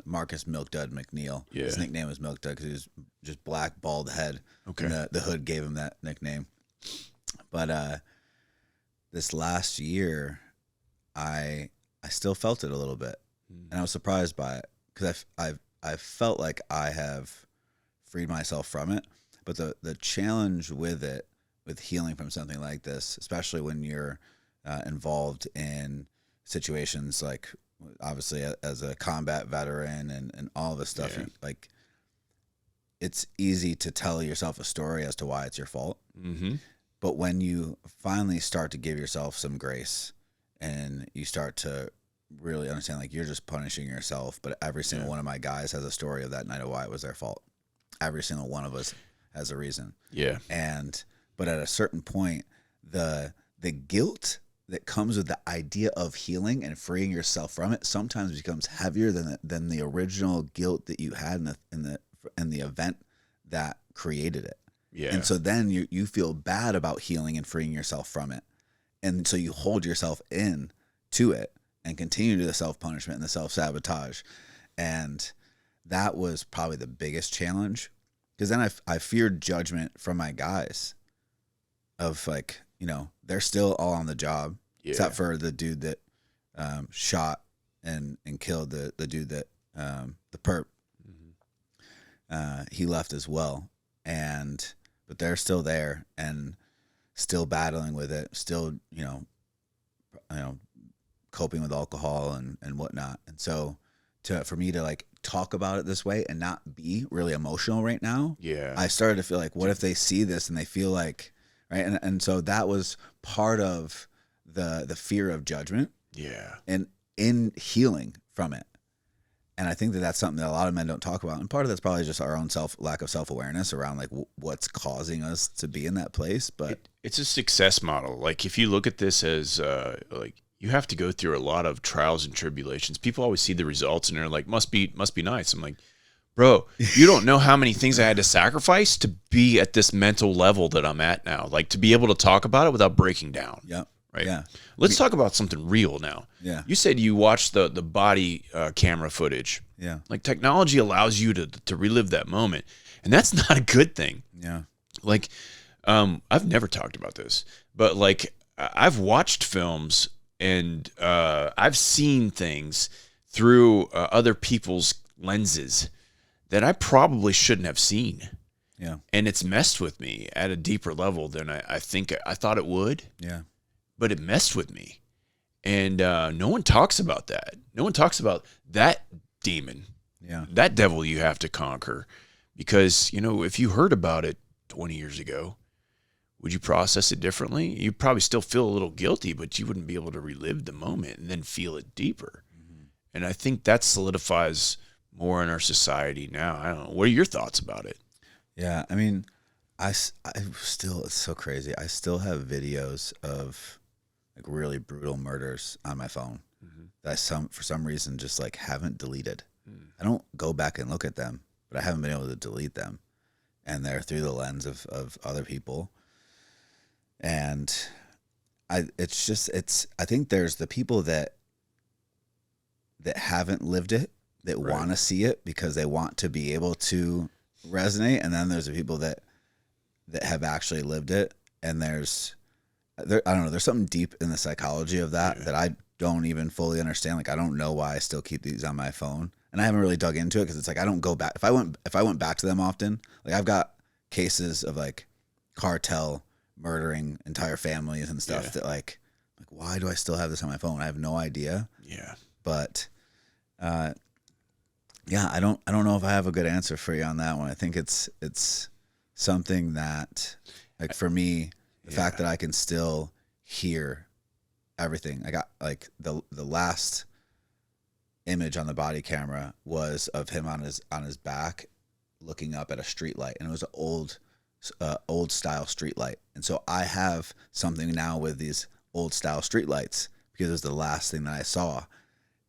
Speaker 2: Marcus Milk Dud McNeil. Yeah. His nickname was Milk Dud because he was just black, bald head. Okay. And the hood gave him that nickname. But this last year, I still felt it a little bit, and I was surprised by it because I felt like I have freed myself from it. But the challenge with it, with healing from something like this, especially when you're involved in situations like, obviously as a combat veteran and all this stuff, like it's easy to tell yourself a story as to why it's your fault. Mm-hmm. But when you finally start to give yourself some grace and you start to really understand, like you're just punishing yourself, but every single one of my guys has a story of that night of why it was their fault. Every single one of us has a reason. Yeah. But at a certain point, the guilt that comes with the idea of healing and freeing yourself from it sometimes becomes heavier than the original guilt that you had in the event that created it. Yeah. And so then you feel bad about healing and freeing yourself from it. And so you hold yourself in to it and continue to the self-punishment and the self-sabotage. And that was probably the biggest challenge, because then I feared judgment from my guys of like, you know, they're still all on the job, except for the dude that shot and killed the dude that the perp. Mm-hmm. He left as well. But they're still there and still battling with it, still, you know, coping with alcohol and whatnot. And so for me to like talk about it this way and not be really emotional right now, I started to feel like, what if they see this and they feel like, right? And so that was part of the fear of judgment. Yeah. And in healing from it. And I think that's something that a lot of men don't talk about. And part of that's probably just our own lack of self-awareness around like what's causing us to be in that place. But
Speaker 1: it's a success model. Like if you look at this as like you have to go through a lot of trials and tribulations. People always see the results and they're like, must be nice. I'm like, bro, you don't know how many things I had to sacrifice to be at this mental level that I'm at now. Like to be able to talk about it without breaking down. Yeah. Right. Yeah. Let's talk about something real now. Yeah. You said you watched the body camera footage. Yeah. Like technology allows you to relive that moment, and that's not a good thing. Yeah. Like, I've never talked about this, but like I've watched films and I've seen things through other people's lenses that I probably shouldn't have seen. Yeah. And it's messed with me at a deeper level than I think I thought it would. Yeah. But it messed with me. And no one talks about that. No one talks about that demon. Yeah. That devil you have to conquer. Because, you know, if you heard about it 20 years ago, would you process it differently? You'd probably still feel a little guilty, but you wouldn't be able to relive the moment and then feel it deeper. Mm-hmm. And I think that solidifies more in our society now. I don't know. What are your thoughts about it?
Speaker 2: Yeah. I mean, I still, it's so crazy. I still have videos of like really brutal murders on my phone that I for some reason just like haven't deleted. I don't go back and look at them, but I haven't been able to delete them. And they're through the lens of other people. And I think there's the people that that haven't lived it, that
Speaker 1: Right.
Speaker 2: want to see it because they want to be able to resonate. And then there's the people that have actually lived it. And I don't know, there's something deep in the psychology of that that I don't even fully understand. Like, I don't know why I still keep these on my phone. And I haven't really dug into it because it's like I don't go back. If I went back to them often, like I've got cases of like cartel murdering entire families and stuff that like why do I still have this on my phone? I have no idea.
Speaker 1: Yeah.
Speaker 2: But yeah, I don't know if I have a good answer for you on that one. I think it's something that, like, for me, the fact that I can still hear everything. I got like the last image on the body camera was of him on his back looking up at a street light, and it was an old style street light. And so I have something now with these old style street lights because it was the last thing that I saw.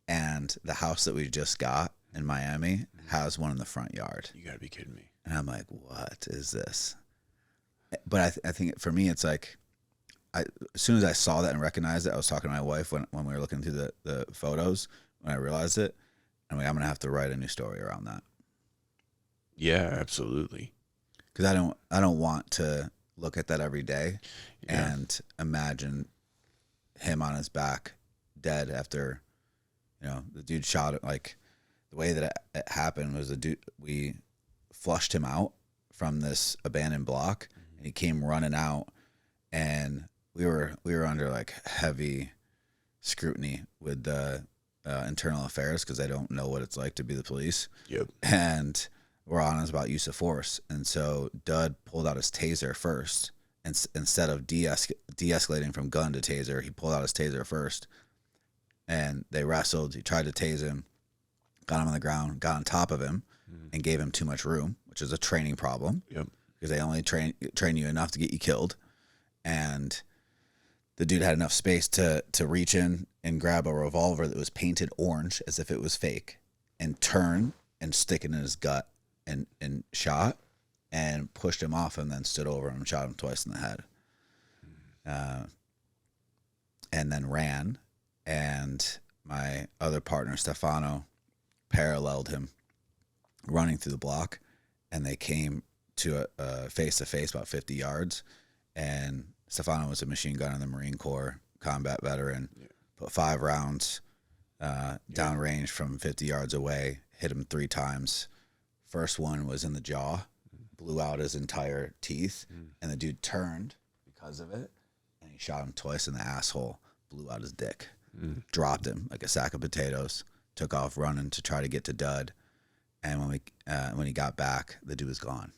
Speaker 2: And the house that we just got in Miami has one in the front yard.
Speaker 1: You gotta be kidding me.
Speaker 2: And I'm like, what is this? But I think for me, it's like, as soon as I saw that and recognized it, I was talking to my wife when we were looking through the photos, when I realized it, I'm like, I'm going to have to write a new story around that.
Speaker 1: Yeah, absolutely.
Speaker 2: Because I don't want to look at that every day and imagine him on his back dead after, the dude shot it. Like, the way that it happened was we flushed him out from this abandoned block, and he came running out, and we were under like heavy scrutiny with the internal affairs because they don't know what it's like to be the police.
Speaker 1: Yep.
Speaker 2: And we're on us about use of force. And so Dud pulled out his taser first, and instead of de-escalating from gun to taser, he pulled out his taser first, and they wrestled. He tried to tase him, got him on the ground, got on top of him, and gave him too much room, which is a training problem.
Speaker 1: Yep.
Speaker 2: Because they only train you enough to get you killed. And the dude had enough space to reach in and grab a revolver that was painted orange as if it was fake, and turn and stick it in his gut and shot, and pushed him off, and then stood over him and shot him twice in the head. And then ran. And my other partner, Stefano, paralleled him running through the block, and they came to a face-to-face about 50 yards, and Stefano was a machine gunner in the Marine Corps, combat veteran, put 5 rounds downrange from 50 yards away, hit him 3 times. First one was in the jaw, blew out his entire teeth, and the dude turned because of it, and he shot him twice in the asshole, blew out his dick, dropped him like a sack of potatoes, took off running to try to get to Dud, and when he got back, the dude was gone.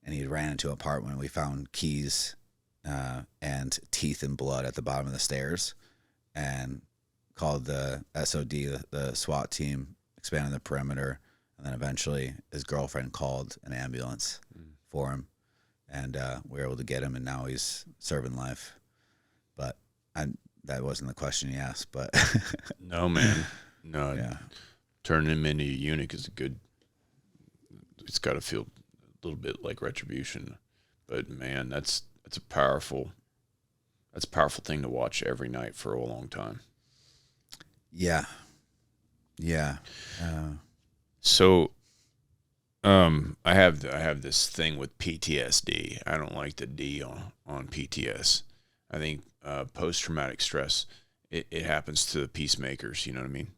Speaker 2: And he ran into an apartment. We found keys and teeth and blood at the bottom of the stairs, and called the SOD, the SWAT team, expanded the perimeter, and then eventually his girlfriend called an ambulance for him, and we were able to get him, and now he's serving life. But that wasn't the question he asked. But
Speaker 1: no, man, no,
Speaker 2: yeah,
Speaker 1: turning him into a eunuch is it's got to feel a little bit like retribution. But man, that's a powerful thing to watch every night for a long time.
Speaker 2: Yeah.
Speaker 1: So I have this thing with PTSD. I don't like the D on PTS. I think post-traumatic stress, it happens to the peacemakers, you know what I mean?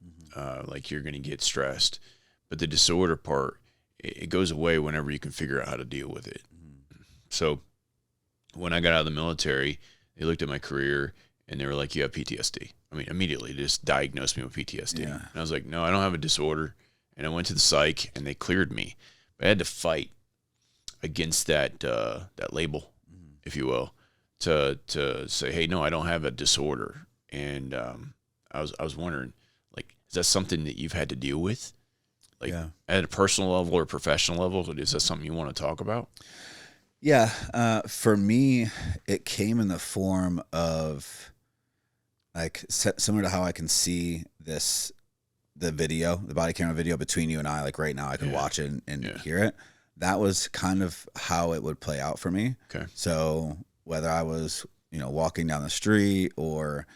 Speaker 1: Like, you're going to get stressed. But the disorder part, it goes away whenever you can figure out how to deal with it. So when I got out of the military, they looked at my career and they were like, you have PTSD. I mean, immediately they just diagnosed me with PTSD.
Speaker 2: Yeah.
Speaker 1: And I was like, no, I don't have a disorder. And I went to the psych and they cleared me. But I had to fight against that label, if you will, to say, hey, no, I don't have a disorder. And I was wondering, like, is that something that you've had to deal with? Like, at a personal level or professional level, is that something you want to talk about?
Speaker 2: Yeah. For me, it came in the form of, like, similar to how I can see the body camera video between you and I, like right now, I can watch it and hear it. That was kind of how it would play out for me.
Speaker 1: Okay.
Speaker 2: So whether I was, walking down the street or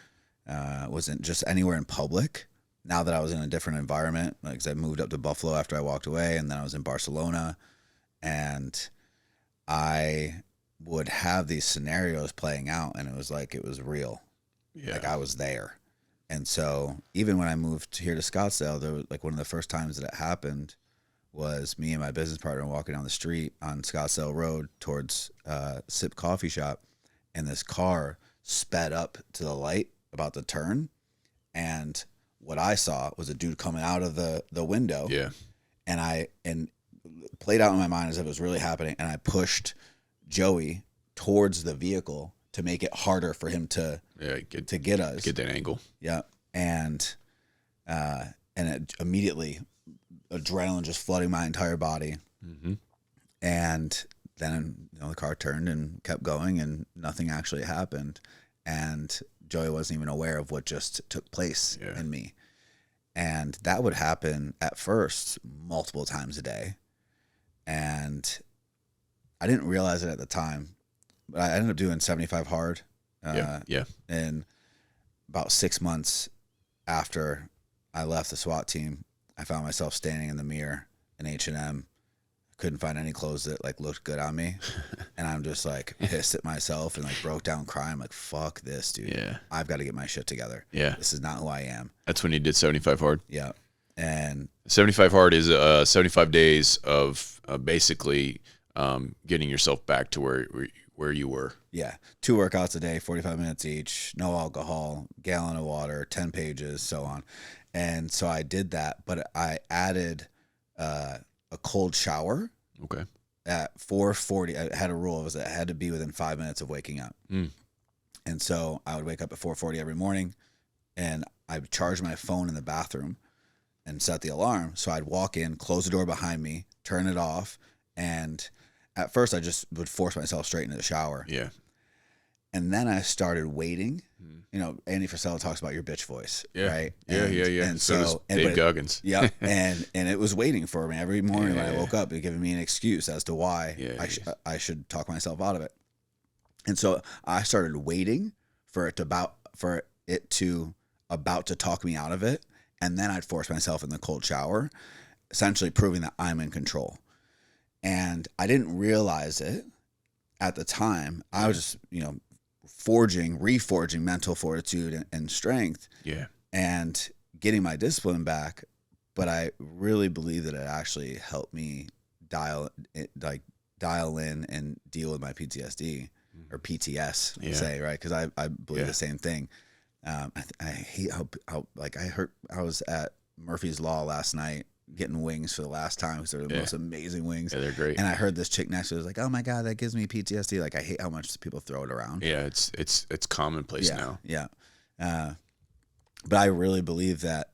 Speaker 2: wasn't just anywhere in public, now that I was in a different environment, like 'cause I moved up to Buffalo after I walked away, and then I was in Barcelona, and I would have these scenarios playing out, and it was like it was real.
Speaker 1: Yeah.
Speaker 2: Like I was there. And so even when I moved here to Scottsdale, there was like one of the first times that it happened was me and my business partner walking down the street on Scottsdale Road towards Sip Coffee Shop, and this car sped up to the light about to turn, and what I saw was a dude coming out of the window.
Speaker 1: Yeah.
Speaker 2: And played out in my mind as if it was really happening, and I pushed Joey towards the vehicle to make it harder for him to get us.
Speaker 1: Get that angle.
Speaker 2: Yeah. And it immediately adrenaline just flooding my entire body.
Speaker 1: Mm-hmm.
Speaker 2: And then, the car turned and kept going, and nothing actually happened. And Joey wasn't even aware of what just took place in me. And that would happen at first multiple times a day. And I didn't realize it at the time, but I ended up doing 75 hard. And about 6 months after I left the SWAT team, I found myself standing in the mirror in H&M. Couldn't find any clothes that like looked good on me. And I'm just like pissed at myself and like broke down crying. Like, fuck this, dude.
Speaker 1: Yeah.
Speaker 2: I've got to get my shit together.
Speaker 1: Yeah.
Speaker 2: This is not who I am.
Speaker 1: That's when you did 75 hard.
Speaker 2: Yeah. And
Speaker 1: 75 hard is 75 days of basically getting yourself back to where you were.
Speaker 2: Yeah. 2 workouts a day, 45 minutes each, no alcohol, gallon of water, 10 pages, so on. And so I did that, but I added a cold shower.
Speaker 1: Okay.
Speaker 2: At 4:40, I had a rule. It was that it had to be within 5 minutes of waking up. And so I would wake up at 4:40 every morning, and I would charge my phone in the bathroom and set the alarm. So I'd walk in, close the door behind me, turn it off, and at first I just would force myself straight into the shower.
Speaker 1: Yeah.
Speaker 2: And then I started waiting. Andy Frisella talks about your bitch voice, right?
Speaker 1: Yeah.
Speaker 2: And
Speaker 1: so does Dave Goggins.
Speaker 2: Yeah. and it was waiting for me every morning when I woke up, it giving me an excuse as to why I should talk myself out of it. And so I started waiting for it to about to talk me out of it. And then I'd force myself in the cold shower, essentially proving that I'm in control. And I didn't realize it at the time. I was just, reforging mental fortitude and strength.
Speaker 1: Yeah.
Speaker 2: And getting my discipline back. But I really believe that it actually helped me dial in and deal with my PTSD or PTS, say, right? Because I believe the same thing. I hate how I was at Murphy's Law last night getting wings for the last time because they're the most amazing wings.
Speaker 1: Yeah, they're great.
Speaker 2: And I heard this chick next to it was like, "Oh my God, that gives me PTSD." Like, I hate how much people throw it around.
Speaker 1: Yeah, it's commonplace now.
Speaker 2: Yeah. But I really believe that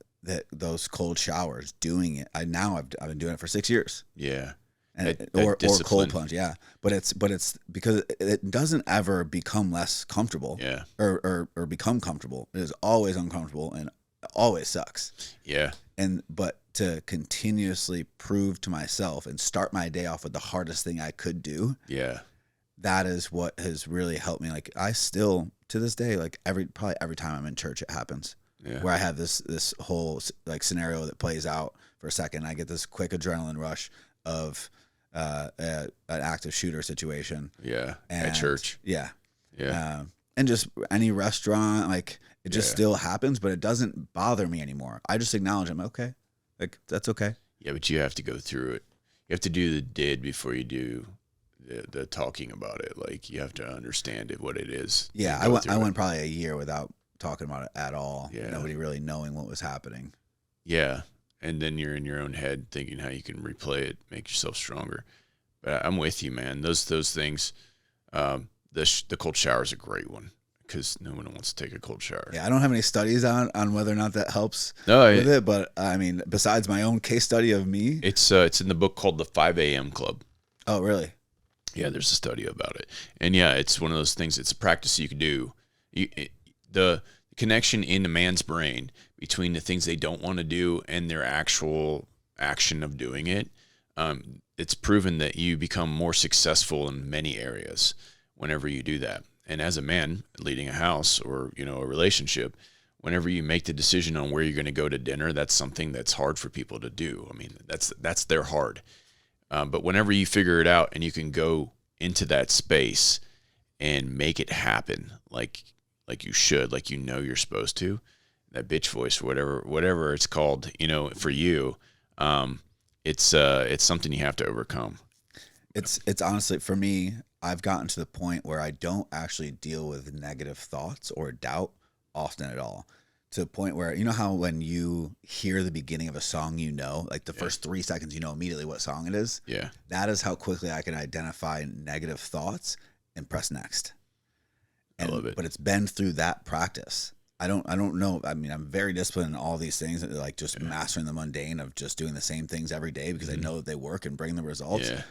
Speaker 2: those cold showers, doing it, I've been doing it for 6 years.
Speaker 1: Yeah.
Speaker 2: And, or cold plunge, yeah. But it's because it doesn't ever become less comfortable.
Speaker 1: Yeah.
Speaker 2: Or become comfortable. It is always uncomfortable and always sucks.
Speaker 1: Yeah.
Speaker 2: But to continuously prove to myself and start my day off with the hardest thing I could do.
Speaker 1: Yeah.
Speaker 2: That is what has really helped me. Like, I still, to this day, like probably every time I'm in church, it happens.
Speaker 1: Yeah.
Speaker 2: Where I have this whole like scenario that plays out for a second. I get this quick adrenaline rush of an active shooter situation.
Speaker 1: Yeah. At church.
Speaker 2: Yeah.
Speaker 1: Yeah.
Speaker 2: And just any restaurant, like it just still happens, but it doesn't bother me anymore. I just acknowledge I'm okay. Like, that's okay.
Speaker 1: Yeah, but you have to go through it. You have to do the did before you do the talking about it. Like, you have to understand it, what it is.
Speaker 2: Yeah, I went probably a year without talking about it at all.
Speaker 1: Yeah.
Speaker 2: Nobody really knowing what was happening.
Speaker 1: Yeah. And then you're in your own head thinking how you can replay it, make yourself stronger. But I'm with you, man. Those things, the cold shower is a great one because no one wants to take a cold shower.
Speaker 2: Yeah, I don't have any studies on whether or not that helps with it. But, I mean, besides my own case study of me.
Speaker 1: It's in the book called The 5 a.m. Club.
Speaker 2: Oh, really?
Speaker 1: Yeah, there's a study about it. And, yeah, it's one of those things. It's a practice you can do. The connection in a man's brain between the things they don't want to do and their actual action of doing it, it's proven that you become more successful in many areas whenever you do that. And as a man leading a house or, a relationship, whenever you make the decision on where you're going to go to dinner, that's something that's hard for people to do. I mean, that's their hard. But whenever you figure it out and you can go into that space and make it happen, like you should, like you're supposed to, that bitch voice, whatever it's called, for you, it's something you have to overcome.
Speaker 2: It's honestly, for me, I've gotten to the point where I don't actually deal with negative thoughts or doubt often at all. To the point where, you know how when you hear the beginning of a song, like the first 3 seconds, immediately what song it is?
Speaker 1: Yeah.
Speaker 2: That is how quickly I can identify negative thoughts and press next.
Speaker 1: I love it.
Speaker 2: But it's been through that practice. I don't know. I mean, I'm very disciplined in all these things, like just mastering the mundane of just doing the same things every day because I know that they work and bring the results.
Speaker 1: Yeah.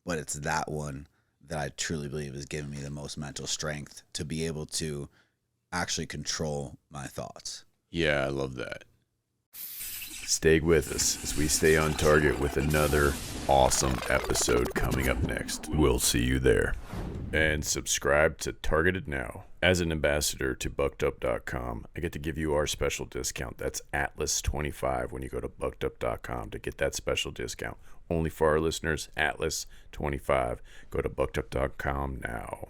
Speaker 2: But it's that one that I truly believe has given me the most mental strength to be able to actually control my thoughts.
Speaker 1: Yeah, I love that. Stay with us as we stay on target with another awesome episode coming up next. We'll see you there. And subscribe to Targeted Now. As an ambassador to buckedup.com, I get to give you our special discount. That's Atlas25 when you go to buckedup.com to get that special discount. Only for our listeners, Atlas25. Go to buckedup.com now.